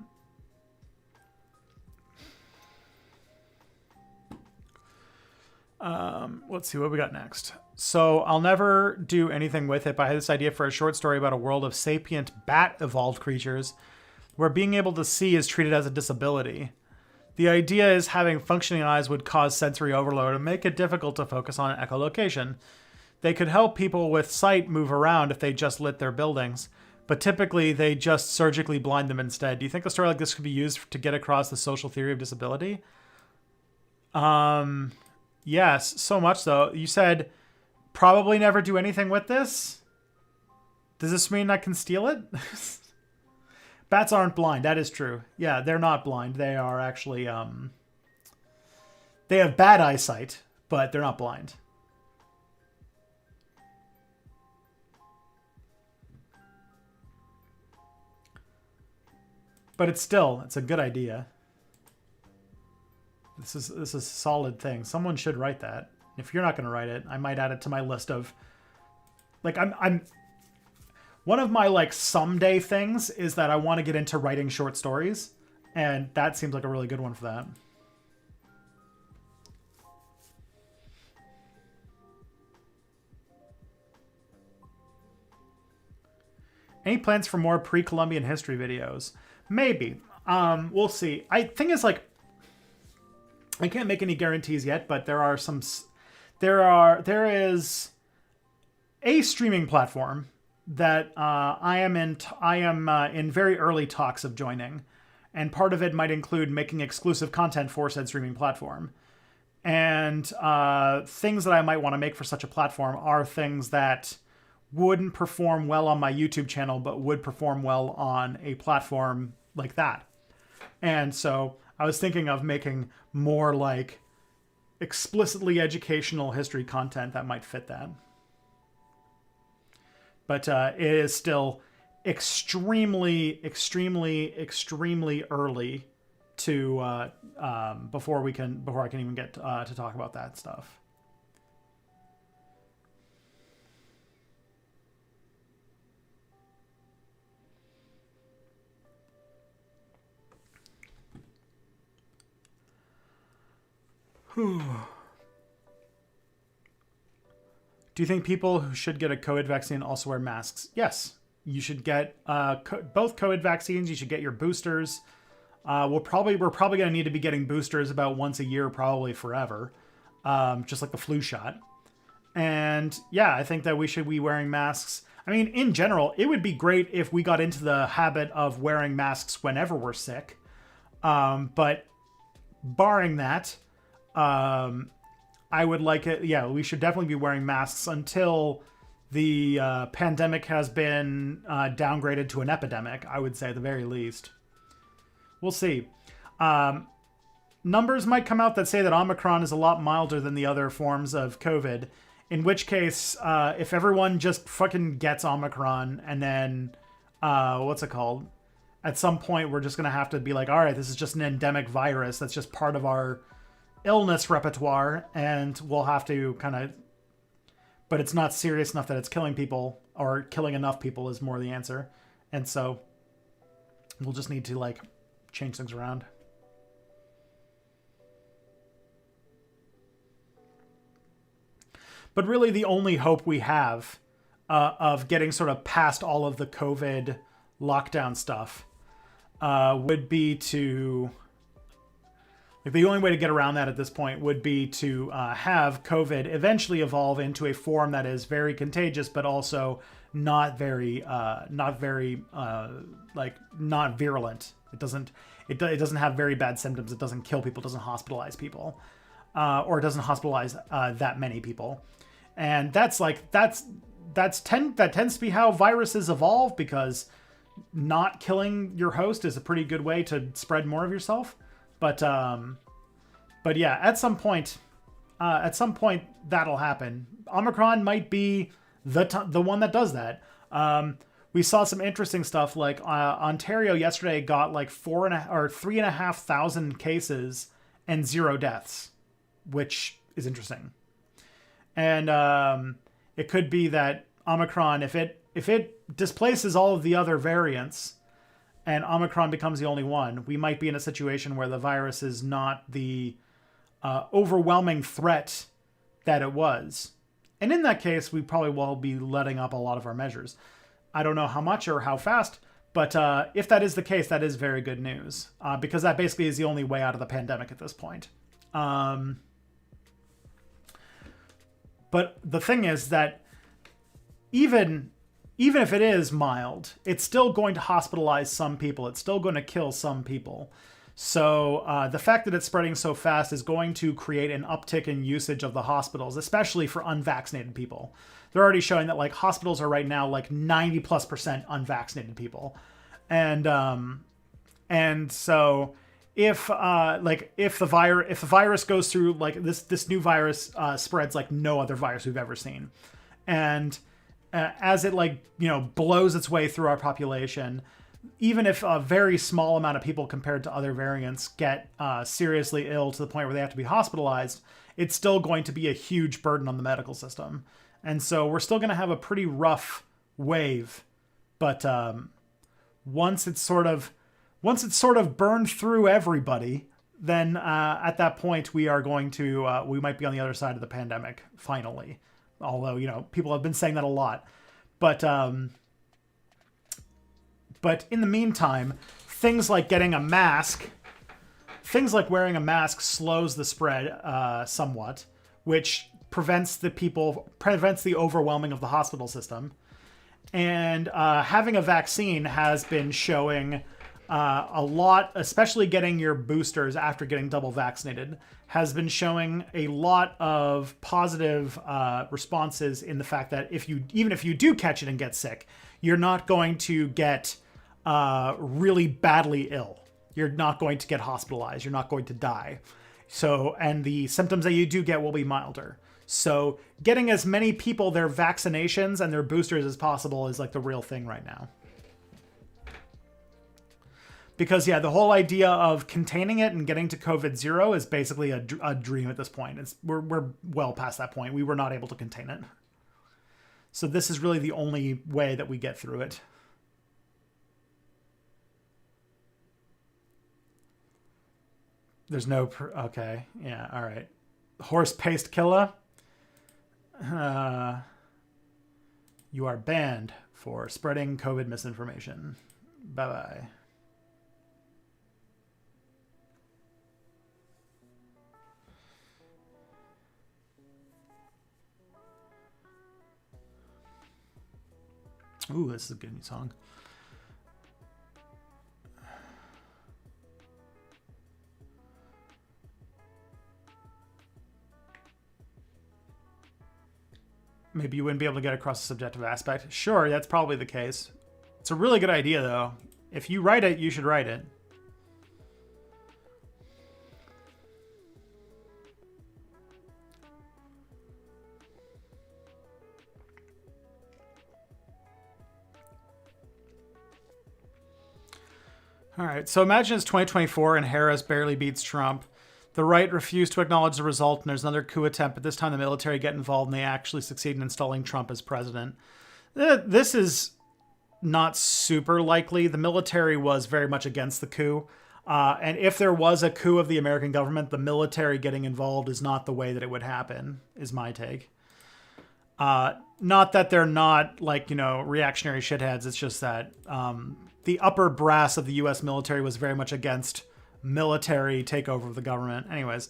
Speaker 2: Let's see what we got next. So I'll never do anything with it, but I had this idea for a short story about a world of sapient bat evolved creatures where being able to see is treated as a disability. The idea is having functioning eyes would cause sensory overload and make it difficult to focus on echolocation. They could help people with sight move around if they just lit their buildings, but typically they just surgically blind them instead. Do you think a story like this could be used to get across the social theory of disability? Yes, so much so. You said probably never do anything with this? Does this mean I can steal it? Bats aren't blind. That is true. Yeah, they're not blind. They are actually, they have bad eyesight, but they're not blind. But it's a good idea. This is a solid thing. Someone should write that. If you're not going to write it, I might add it to my list of, like, I'm one of my, like, someday things is that I want to get into writing short stories, and that seems like a really good one for that. Any plans for more pre-Columbian history videos? Maybe. We'll see. I think it's like, I can't make any guarantees yet, but there is a streaming platform that I am in very early talks of joining, and part of it might include making exclusive content for said streaming platform. And things that I might want to make for such a platform are things that wouldn't perform well on my YouTube channel, but would perform well on a platform like that. And so I was thinking of making more like explicitly educational history content that might fit that. But it is still extremely, extremely, extremely early to before I can even get to talk about that stuff. Do you think people who should get a COVID vaccine also wear masks? Yes. You should get both COVID vaccines. You should get your boosters. We're probably going to need to be getting boosters about once a year, probably forever, just like the flu shot. And yeah, I think that we should be wearing masks. I mean, in general, it would be great if we got into the habit of wearing masks whenever we're sick. But barring that, I would like it. Yeah, we should definitely be wearing masks until the pandemic has been downgraded to an epidemic, I would say, at the very least. We'll see. Numbers might come out that say that Omicron is a lot milder than the other forms of COVID, in which case, if everyone just fucking gets Omicron and then, what's it called? At some point, we're just going to have to be like, all right, this is just an endemic virus. That's just part of our illness repertoire, and we'll have to kind of, but it's not serious enough that it's killing people, or killing enough people is more the answer. And so we'll just need to like change things around. But really the only hope we have of getting sort of past all of the COVID lockdown stuff would be to, like, the only way to get around that at this point would be to have COVID eventually evolve into a form that is very contagious, but also not virulent. It doesn't have very bad symptoms. It doesn't kill people. It doesn't hospitalize people. or it doesn't hospitalize that many people. And that tends to be how viruses evolve, because not killing your host is a pretty good way to spread more of yourself. But yeah, at some point that'll happen. Omicron might be the one that does that. We saw some interesting stuff, like Ontario yesterday got like 3,500 cases and 0 deaths, which is interesting. And it could be that Omicron, if it displaces all of the other variants and Omicron becomes the only one, we might be in a situation where the virus is not the overwhelming threat that it was. And in that case, we probably will be letting up a lot of our measures. I don't know how much or how fast, but if that is the case, that is very good news, because that basically is the only way out of the pandemic at this point. But the thing is that even if it is mild, it's still going to hospitalize some people. It's still going to kill some people. So the fact that it's spreading so fast is going to create an uptick in usage of the hospitals, especially for unvaccinated people. They're already showing that like hospitals are right now like 90+% unvaccinated people. And so if the virus goes through, like this new virus spreads like no other virus we've ever seen. And as it blows its way through our population, even if a very small amount of people compared to other variants get seriously ill to the point where they have to be hospitalized, it's still going to be a huge burden on the medical system. And so we're still going to have a pretty rough wave. But once it's sort of burned through everybody, then at that point we might be on the other side of the pandemic finally. Although, people have been saying that a lot. But in the meantime, things like wearing a mask slows the spread somewhat, which prevents the overwhelming of the hospital system. And having a vaccine has been showing a lot, especially getting your boosters after getting double vaccinated, has been showing a lot of positive responses in the fact that even if you do catch it and get sick, you're not going to get really badly ill. You're not going to get hospitalized. You're not going to die. So, and the symptoms that you do get will be milder. So getting as many people their vaccinations and their boosters as possible is like the real thing right now. Because, yeah, the whole idea of containing it and getting to COVID-0 is basically a dream at this point. We're well past that point. We were not able to contain it. So this is really the only way that we get through it. There's no... okay, yeah, all right. Horse paste killer. You are banned for spreading COVID misinformation. Bye-bye. Ooh, this is a good new song. Maybe you wouldn't be able to get across the subjective aspect. Sure, that's probably the case. It's a really good idea, though. If you write it, you should write it. All right, so imagine it's 2024 and Harris barely beats Trump. The right refused to acknowledge the result, and there's another coup attempt, but this time the military get involved and they actually succeed in installing Trump as president. This is not super likely. The military was very much against the coup. And if there was a coup of the American government, the military getting involved is not the way that it would happen, is my take. Not that they're not, reactionary shitheads. It's just that the upper brass of the U.S. military was very much against military takeover of the government. Anyways,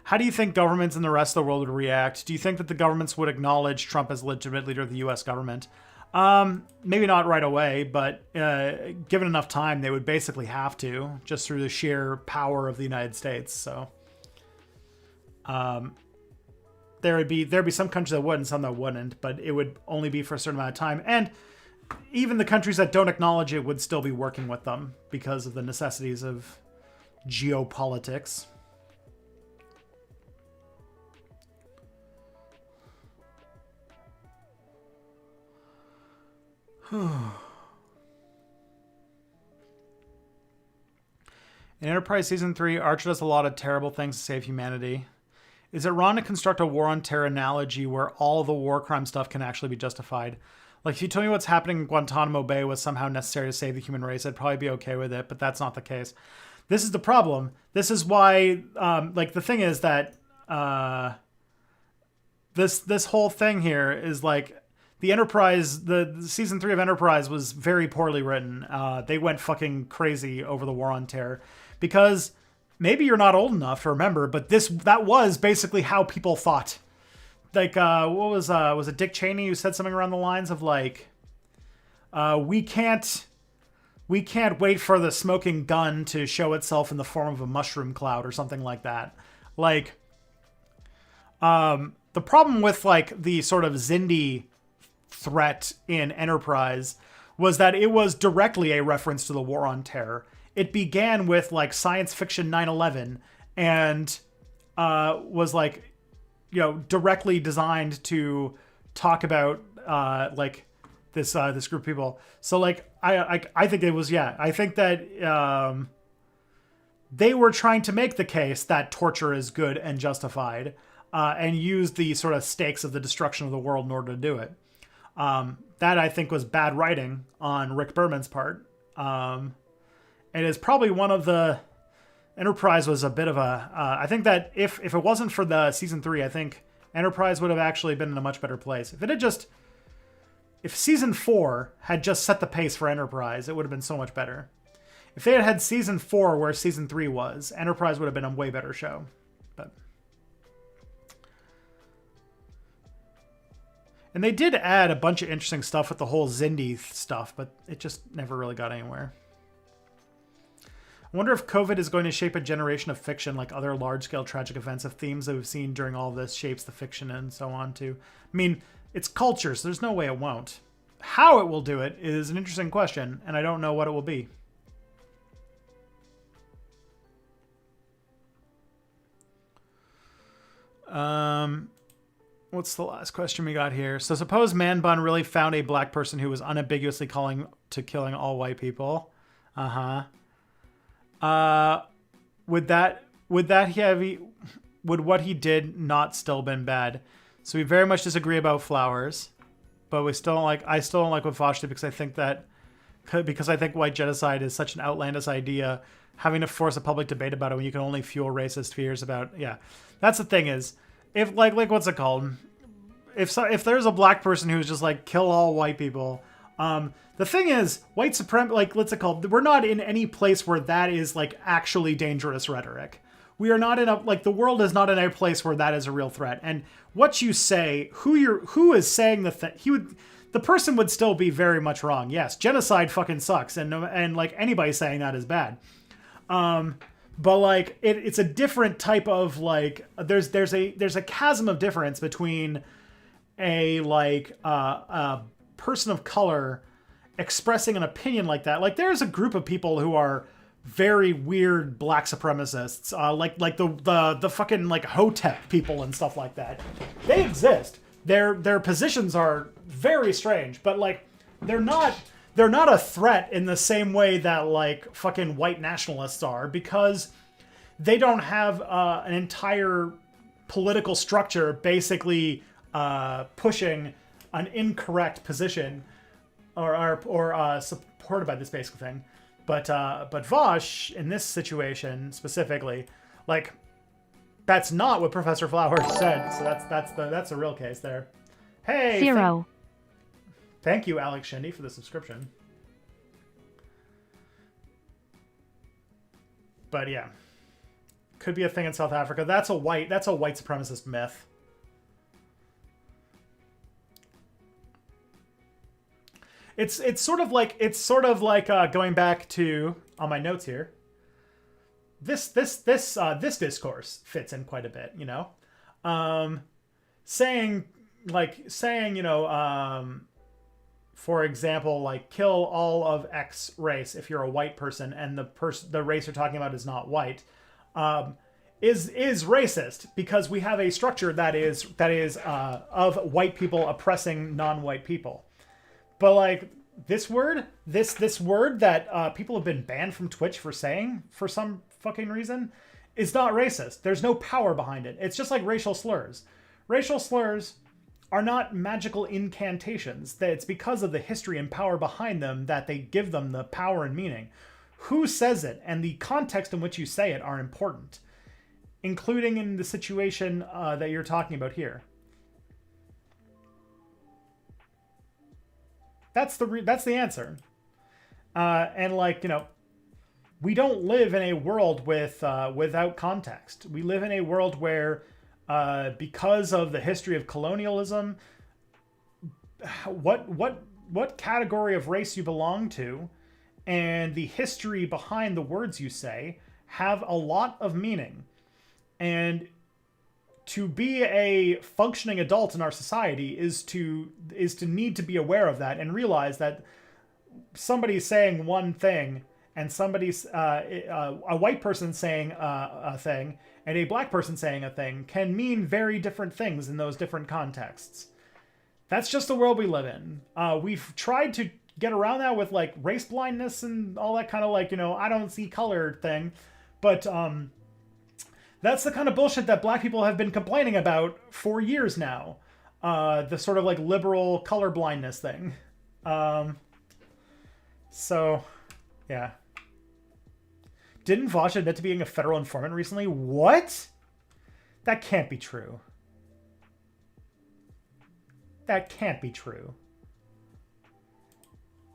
Speaker 2: how do you think governments in the rest of the world would react? Do you think that the governments would acknowledge Trump as legitimate leader of the U.S. government? Maybe not right away, but given enough time, they would basically have to, just through the sheer power of the United States. So, there'd be some countries that would and some that wouldn't, but it would only be for a certain amount of time. And even the countries that don't acknowledge it would still be working with them because of the necessities of geopolitics. In Enterprise Season 3, Archer does a lot of terrible things to save humanity. Is it wrong to construct a war on terror analogy where all the war crime stuff can actually be justified? Like, if you told me what's happening in Guantanamo Bay was somehow necessary to save the human race, I'd probably be okay with it, but that's not the case. This is the problem. This is why, the thing is that this whole thing here is like, the Enterprise, the Season 3 of Enterprise was very poorly written. They went fucking crazy over the war on terror. Because maybe you're not old enough to remember, but that was basically how people thought. Like, what was it Dick Cheney who said something around the lines of like, we can't wait for the smoking gun to show itself in the form of a mushroom cloud or something like that. Like, the problem with like the sort of Xindi threat in Enterprise was that it was directly a reference to the war on terror. It began with like science fiction 9/11 and was like, directly designed to talk about like this group of people. So like I think it was, I think that they were trying to make the case that torture is good and justified, and used the sort of stakes of the destruction of the world in order to do it. That I think was bad writing on Rick Berman's part. It is probably one of the Enterprise was a bit of a, I think that if it wasn't for the Season 3, I think Enterprise would have actually been in a much better place. If Season 4 had just set the pace for Enterprise, it would have been so much better. If they had Season 4 where Season 3 was, Enterprise would have been a way better show. But and they did add a bunch of interesting stuff with the whole Xindi stuff, but it just never really got anywhere. I wonder if COVID is going to shape a generation of fiction like other large-scale tragic events of themes that we've seen during all of this shapes the fiction and so on too. I mean, it's culture, so there's no way it won't. How it will do it is an interesting question, and I don't know what it will be. What's the last question we got here? So suppose Man Bun really found a black person who was unambiguously calling to killing all white people. Would what he did not still been bad? So we very much disagree about Flowers, but I still don't like what Vosh did because I think white genocide is such an outlandish idea. Having to force a public debate about it when you can only fuel racist fears about, that's the thing is, if like what's it called? If there's a black person who's just like kill all white people, the thing is, white supremacy, like, what's it called? We're not in any place where that is, like, actually dangerous rhetoric. We are not in the world is not in a place where that is a real threat. And what you say, who is saying the person would still be very much wrong. Yes, genocide fucking sucks. And like, anybody saying that is bad. But like, it's a different type of, like, there's a chasm of difference between a person of color expressing an opinion like that. Like, there's a group of people who are very weird black supremacists, like the fucking like Hotep people and stuff like that. They exist. Their positions are very strange, but like they're not a threat in the same way that like fucking white nationalists are, because they don't have an entire political structure basically pushing an incorrect position or supported by this basic thing. But Vosh, in this situation specifically, like, that's not what Professor Flowers said. So that's the real case there. Hey,
Speaker 3: Zero.
Speaker 2: Thank you, Alex Shindy, for the subscription. But yeah, could be a thing in South Africa. That's a white supremacist myth. It's sort of like going back to, on my notes here, this discourse fits in quite a bit, you know? saying for example, like kill all of X race if you're a white person and the race you're talking about is not white, is racist because we have a structure that is of white people oppressing non-white people. But like this word that people have been banned from Twitch for saying for some fucking reason is not racist. There's no power behind it. It's just like racial slurs. Racial slurs are not magical incantations. It's because of the history and power behind them that they give them the power and meaning. Who says it and the context in which you say it are important, including in the situation that you're talking about here. That's the answer. And like, we don't live in a world without context. We live in a world where, because of the history of colonialism, what category of race you belong to, and the history behind the words you say have a lot of meaning. And to be a functioning adult in our society is to need to be aware of that and realize that somebody's saying one thing and somebody's a white person saying a thing and a black person saying a thing can mean very different things in those different contexts. That's just the world we live in. We've tried to get around that with like race blindness and all that kind of like, I don't see color thing. But that's the kind of bullshit that black people have been complaining about for years now. The sort of like liberal color blindness thing. So, yeah. Didn't Vosh admit to being a federal informant recently? What? That can't be true. That can't be true.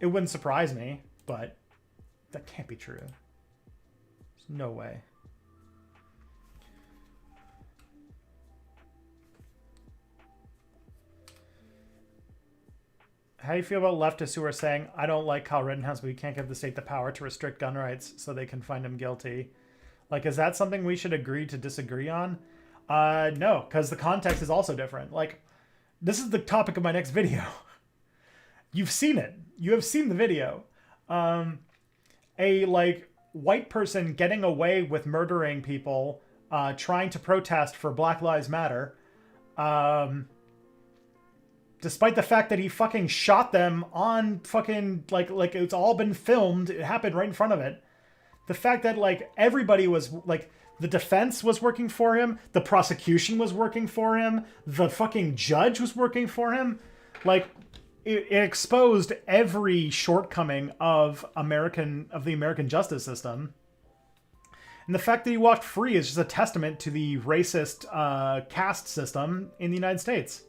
Speaker 2: It wouldn't surprise me, but that can't be true. There's no way. How do you feel about leftists who are saying, I don't like Kyle Rittenhouse, but we can't give the state the power to restrict gun rights so they can find him guilty? Like, is that something we should agree to disagree on? No, because the context is also different. Like, this is the topic of my next video. You've seen it. You have seen the video. A, like, white person getting away with murdering people, trying to protest for Black Lives Matter, despite the fact that he fucking shot them on fucking, like it's all been filmed. It happened right in front of it. The fact that, like, everybody was, like, the defense was working for him. The prosecution was working for him. The fucking judge was working for him. Like, it exposed every shortcoming of the American justice system. And the fact that he walked free is just a testament to the racist caste system in the United States.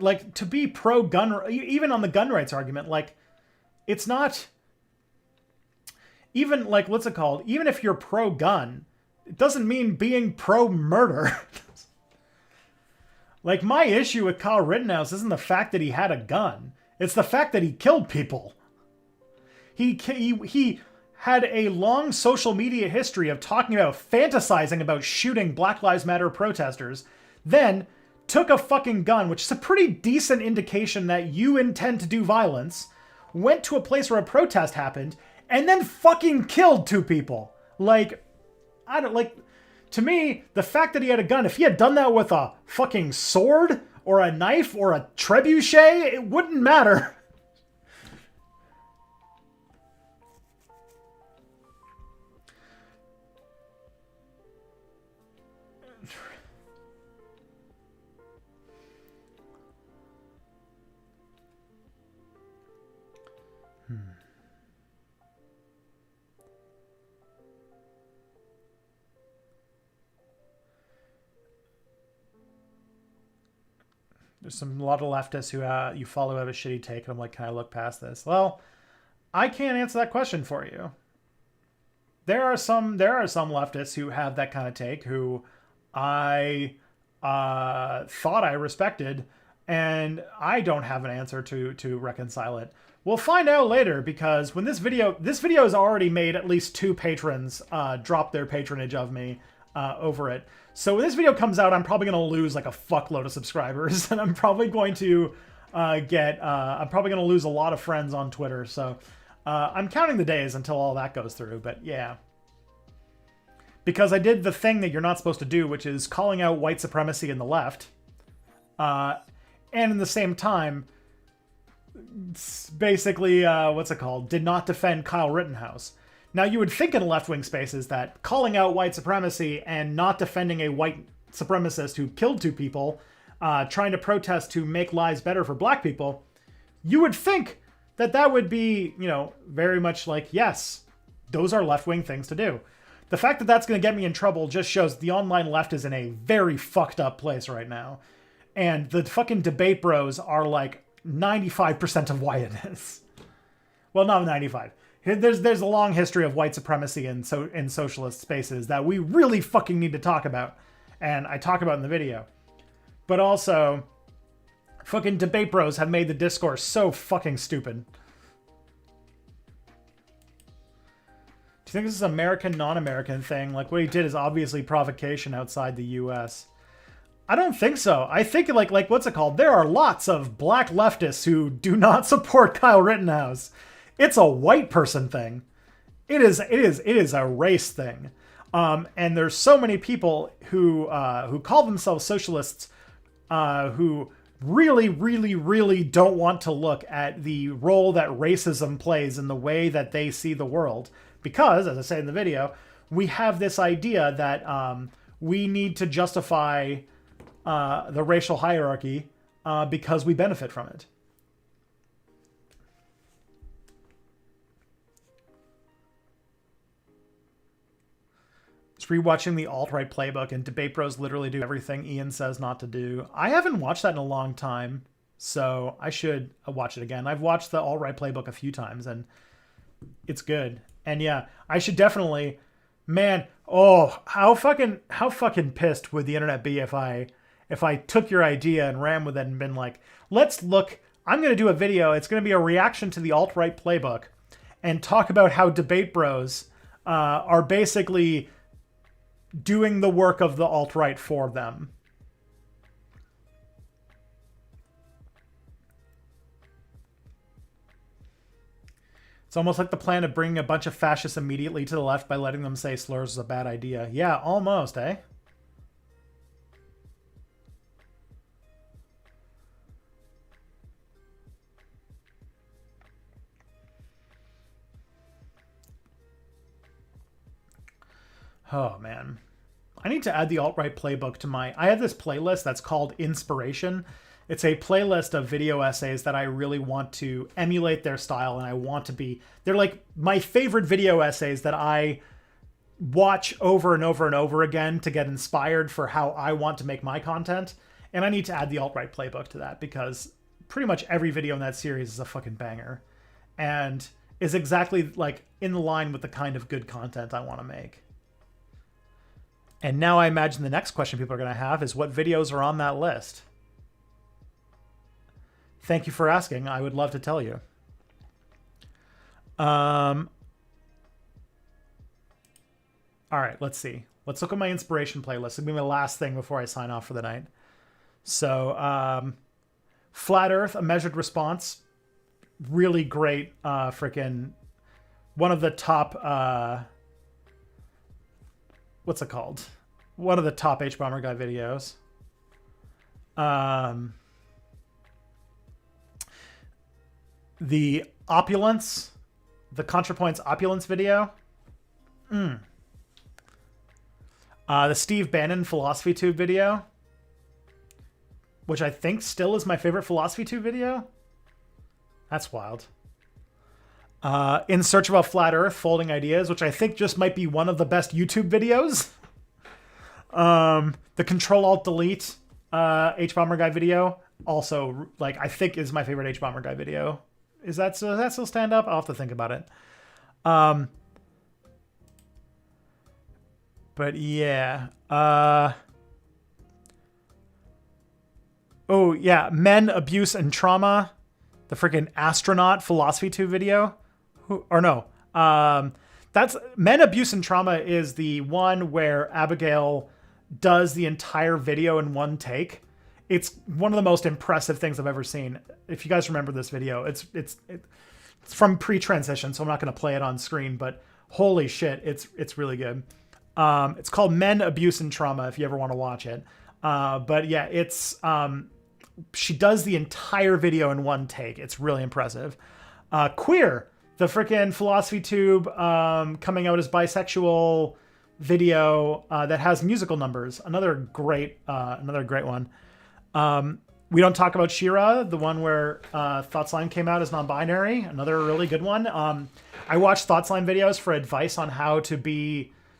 Speaker 2: Like to be pro-gun, even on the gun rights argument, like, it's not even like, what's it called? Even if you're pro-gun, it doesn't mean being pro-murder. Like, my issue with Kyle Rittenhouse isn't the fact that he had a gun. It's the fact that he killed people. He had a long social media history of talking about fantasizing about shooting Black Lives Matter protesters, then took a fucking gun, which is a pretty decent indication that you intend to do violence, went to a place where a protest happened, and then fucking killed 2 people. Like, I don't, like, to me, the fact that he had a gun, if he had done that with a fucking sword or a knife or a trebuchet, it wouldn't matter. There's a lot of leftists who you follow have a shitty take, and I'm like, can I look past this? Well, I can't answer that question for you. There are some leftists who have that kind of take who I thought I respected, and I don't have an answer to reconcile it. We'll find out later, because when this video has already made at least 2 patrons drop their patronage of me over it. So when this video comes out, I'm probably going to lose like a fuckload of subscribers, and I'm probably going to lose a lot of friends on Twitter. So I'm counting the days until all that goes through. But yeah, because I did the thing that you're not supposed to do, which is calling out white supremacy in the left, and in the same time, basically, did not defend Kyle Rittenhouse. Now, you would think in left-wing spaces that calling out white supremacy and not defending a white supremacist who killed 2 people, trying to protest to make lives better for black people, you would think that that would be, very much like, yes, those are left-wing things to do. The fact that that's going to get me in trouble just shows the online left is in a very fucked up place right now. And the fucking debate bros are like 95% of why it is. Well, not 95. There's a long history of white supremacy in socialist spaces that we really fucking need to talk about, and I talk about in the video. But also, fucking debate bros have made the discourse so fucking stupid. Do you think this is an American, non-American thing? Like, what he did is obviously provocation outside the U.S. I don't think so. I think, like what's it called? There are lots of black leftists who do not support Kyle Rittenhouse. It's a white person thing. It is a race thing. And there's so many people who call themselves socialists who really, really, really don't want to look at the role that racism plays in the way that they see the world. Because, as I say in the video, we have this idea that we need to justify the racial hierarchy because we benefit from it. Just rewatching the alt-right playbook, and debate bros literally do everything Ian says not to do. I haven't watched that in a long time, so I should watch it again. I've watched the alt-right playbook a few times, and it's good. And yeah, I should definitely, man, oh, how fucking pissed would the internet be if I took your idea and ran with it and been like, let's look, I'm going to do a video. It's going to be a reaction to the alt-right playbook and talk about how debate bros are basically doing the work of the alt-right for them. It's almost like the plan of bringing a bunch of fascists immediately to the left by letting them say slurs is a bad idea. Yeah, almost, eh? Oh, man. I need to add the alt-right playbook to my... I have this playlist that's called Inspiration. It's a playlist of video essays that I really want to emulate their style, and I want to be... They're like my favorite video essays that I watch over and over and over again to get inspired for how I want to make my content. And I need to add the alt-right playbook to that, because pretty much every video in that series is a fucking banger. And is exactly like in line with the kind of good content I want to make. And now I imagine the next question people are going to have is, what videos are on that list? Thank you for asking. I would love to tell you. All right, let's see. Let's look at my inspiration playlist. It'll be my last thing before I sign off for the night. So, Flat Earth, A Measured Response. Really great, freaking... One of the top... what's it called? One of the top H-Bomber Guy videos. The Opulence, the ContraPoints Opulence video. The Steve Bannon Philosophy Tube video, which I think still is my favorite Philosophy Tube video. That's wild. In Search of a Flat Earth, Folding Ideas, which I think just might be one of the best YouTube videos. The Control-Alt-Delete H-Bomber Guy video, also, like, I think is my favorite H-Bomber Guy video. Is that still stand up? I'll have to think about it. But yeah. Oh, yeah. Men, Abuse, and Trauma. the freaking astronaut philosophy tube video. That's Men, Abuse, and Trauma is the one where Abigail does the entire video in one take. It's one of the most impressive things I've ever seen. If you guys remember this video, it's from pre-transition, so I'm not going to play it on screen, but holy shit, it's really good. It's called Men, Abuse, and Trauma if you ever want to watch it. But yeah, it's she does the entire video in one take. It's really impressive. Queer, the freaking philosophy tube coming out as bisexual video that has musical numbers. Another great one. We Don't Talk About She-Ra, the one where Thoughtslime came out as non-binary. Another really good one. I watch Thoughtslime videos for advice on how to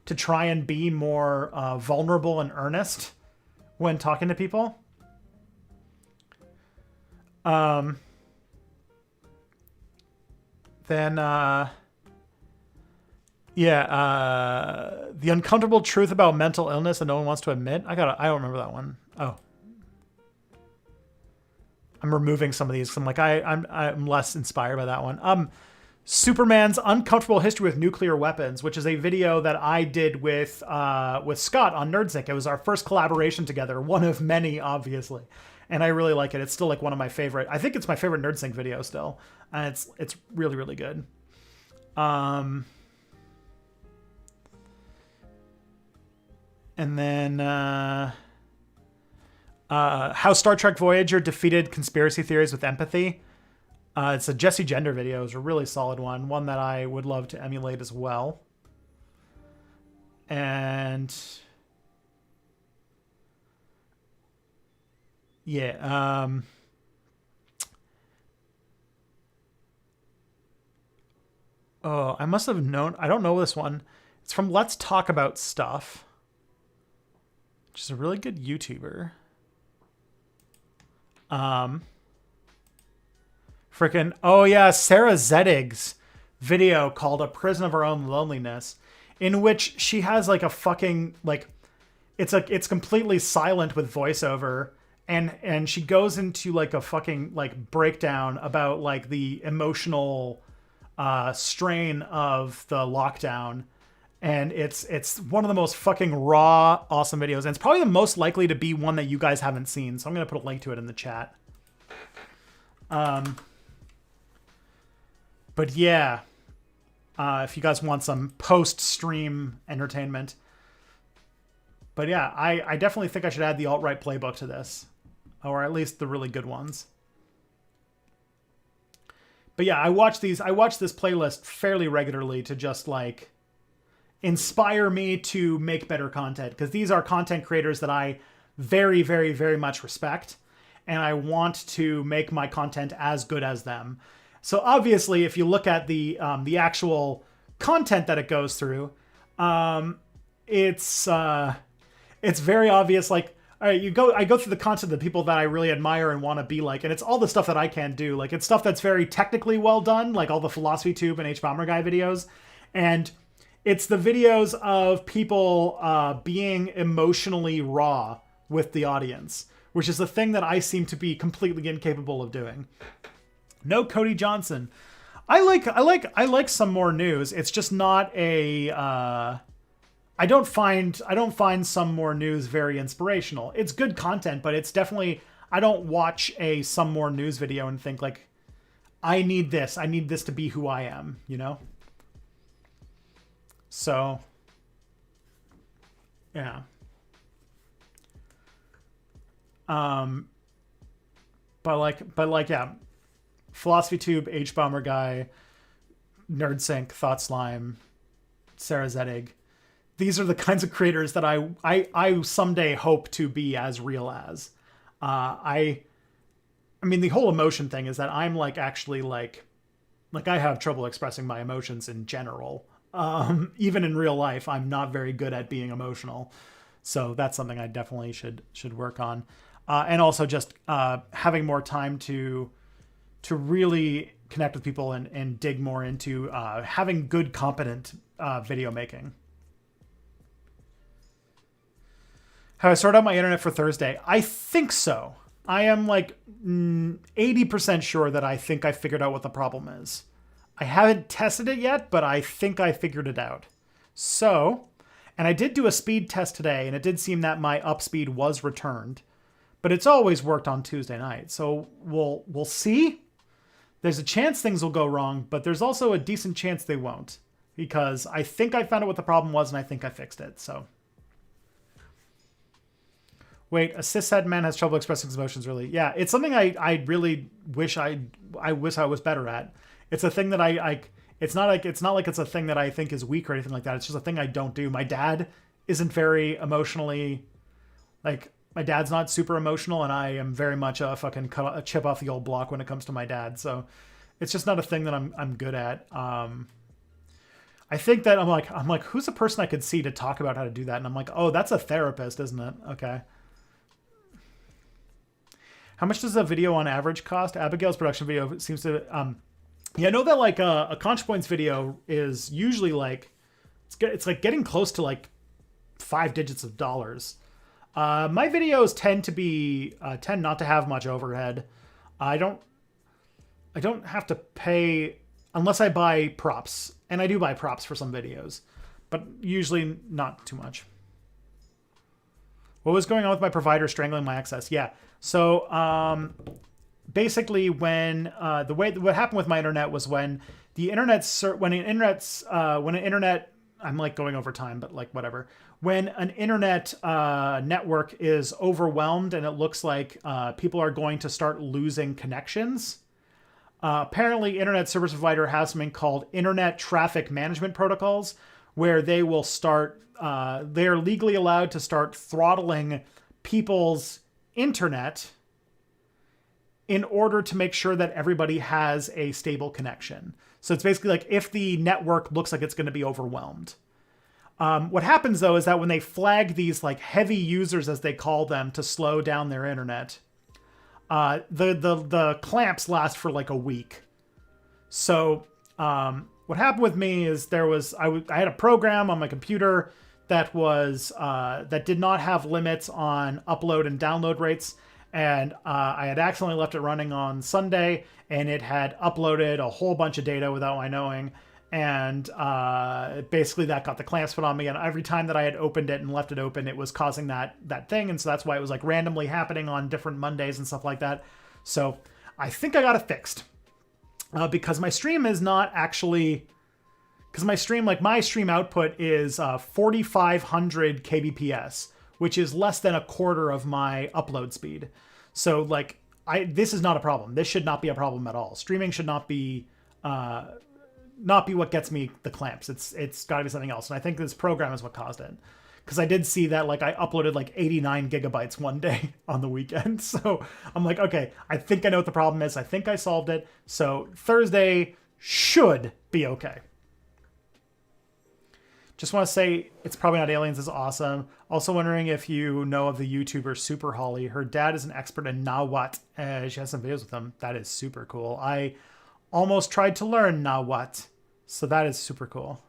Speaker 2: try and be more vulnerable and earnest when talking to people. The Uncomfortable Truth About Mental Illness That No One Wants to Admit. I don't remember that one. Oh. I'm removing some of these. I'm like, I'm less inspired by that one. Superman's Uncomfortable History with Nuclear Weapons, which is a video that I did with Scott on NerdSync. It was our first collaboration together, one of many, obviously, and I really like it. It's still like one of my favorite. I think it's my favorite NerdSync video still, and it's really, really good. And then How Star Trek Voyager Defeated Conspiracy Theories with Empathy. It's a Jesse Gender video. It's a really solid one that I would love to emulate as well. And yeah, I must have known. I don't know this one. It's from Let's Talk About Stuff, which is a really good YouTuber. Sarah Zedig's video called A Prison of Her Own Loneliness, in which she has like a fucking, like, it's completely silent with voiceover, and she goes into like a fucking like breakdown about like the emotional strain of the lockdown. And it's one of the most fucking raw, awesome videos. And it's probably the most likely to be one that you guys haven't seen. So I'm going to put a link to it in the chat. But yeah, if you guys want some post-stream entertainment. But yeah, I definitely think I should add the alt-right playbook to this. Or at least the really good ones. But yeah, I watch this playlist fairly regularly to just like inspire me to make better content, because these are content creators that I very, very, very much respect, and I want to make my content as good as them. So obviously, if you look at the actual content that it goes through, it's very obvious. Like, all right, I go through the content of the people that I really admire and want to be like, and it's all the stuff that I can do. Like, it's stuff that's very technically well done, like all the Philosophy Tube and H Bomber Guy videos, and it's the videos of people being emotionally raw with the audience, which is the thing that I seem to be completely incapable of doing. No Cody Johnson. I like some more news. It's just not a. I don't find some more news very inspirational. It's good content, but it's definitely. I don't watch a some more news video and think like, I need this. I need this to be who I am. You know. So. Yeah. But yeah. Philosophy Tube, H Bomber Guy, NerdSync, Thoughtslime, Sarah Zedig. These are the kinds of creators that I someday hope to be as real as. I mean, the whole emotion thing is that I'm like actually like I have trouble expressing my emotions in general. Even in real life, I'm not very good at being emotional. So that's something I definitely should work on. And also just having more time to really connect with people and dig more into having good, competent video making. Have I sorted out my internet for Thursday? I think so. I am like 80% sure that I think I figured out what the problem is. I haven't tested it yet, but I think I figured it out. So, and I did do a speed test today, and it did seem that my up speed was returned. But it's always worked on Tuesday night. So we'll see. There's a chance things will go wrong, but there's also a decent chance they won't. Because I think I found out what the problem was, and I think I fixed it. So. Wait, a cishet man has trouble expressing his emotions, really? Yeah, it's something I really wish I was better at. It's a thing that it's not like it's a thing that I think is weak or anything like that. It's just a thing I don't do. My dad isn't very emotionally, like, my dad's not super emotional, and I am very much a fucking a chip off the old block when it comes to my dad. So it's just not a thing that I'm good at. I think that I'm like, who's a person I could see to talk about how to do that? And I'm like, oh, that's a therapist, isn't it? Okay. How much does a video on average cost? Abigail's production video seems to, yeah, I know that like a ContraPoints video is usually like, it's like getting close to like 5 digits of dollars. My videos tend not to have much overhead. I don't have to pay unless I buy props, and I do buy props for some videos, but usually not too much. What was going on with my provider strangling my access? Yeah. So basically, when what happened with my internet was when an internet, I'm like going over time, but like whatever. When an internet network is overwhelmed and it looks like people are going to start losing connections, apparently internet service provider has something called internet traffic management protocols, where they will start, they are legally allowed to start throttling people's internet in order to make sure that everybody has a stable connection. So it's basically like if the network looks like it's going to be overwhelmed. What happens though is that when they flag these like heavy users, as they call them, to slow down their internet, the clamps last for like a week. So what happened with me is I had a program on my computer that was that did not have limits on upload and download rates, and I had accidentally left it running on Sunday, and it had uploaded a whole bunch of data without my knowing, and basically that got the clamps put on me, and every time that I had opened it and left it open, it was causing that thing, and so that's why it was like randomly happening on different Mondays and stuff like that. So I think I got it fixed, because my stream is not actually, because my stream output is 4,500 kbps, which is less than a quarter of my upload speed. So like this is not a problem. This should not be a problem at all. Streaming should not be what gets me the clamps. It's got to be something else. And I think this program is what caused it. Because I did see that like I uploaded like 89 gigabytes one day on the weekend. So I'm like, okay, I think I know what the problem is. I think I solved it. So Thursday should be okay. Just want to say It's Probably Not Aliens is awesome. Also wondering if you know of the YouTuber Super Holly. Her dad is an expert in Nahuatl. She has some videos with him. That is super cool. I almost tried to learn Nahuatl, so that is super cool.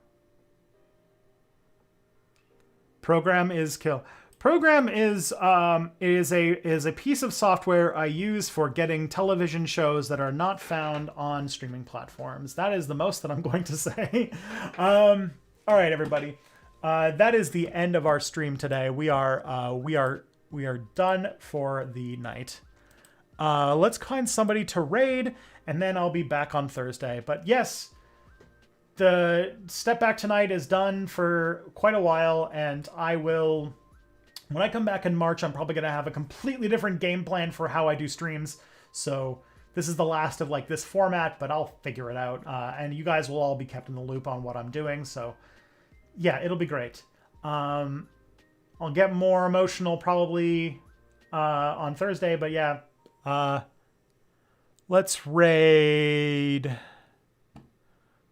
Speaker 2: Program is kill. Program is a piece of software I use for getting television shows that are not found on streaming platforms. That is the most that I'm going to say. All right, everybody. That is the end of our stream today. We are done for the night. Let's find somebody to raid, and then I'll be back on Thursday. But yes, the Step Back Tonight is done for quite a while, and I will, when I come back in March, I'm probably going to have a completely different game plan for how I do streams. So this is the last of like this format, but I'll figure it out. And you guys will all be kept in the loop on what I'm doing. So yeah, it'll be great. I'll get more emotional probably on Thursday, but yeah. Let's raid.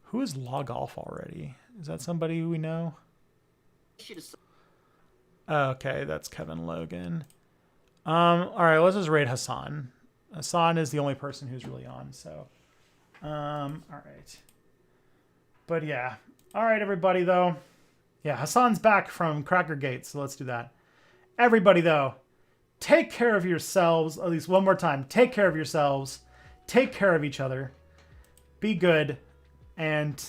Speaker 2: Who is Log Off already? Is that somebody we know? Okay, that's Kevin Logan. All right, let's just raid Hassan. Hassan is the only person who's really on, so. All right. But yeah. All right, everybody, though. Yeah, Hassan's back from Crackergate, so let's do that. Everybody, though,
Speaker 1: take care of yourselves. At least one more time. Take care of yourselves. Take care of each other. Be good. And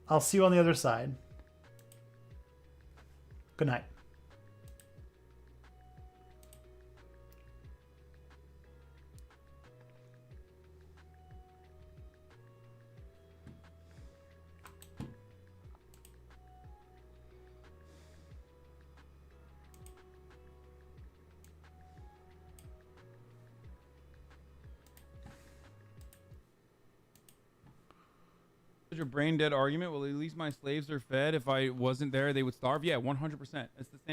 Speaker 1: I'll see you on the other side. Good night.
Speaker 3: Such a brain dead argument. Well, at least my slaves are fed. If I wasn't there, they would starve. Yeah, 100%. It's the same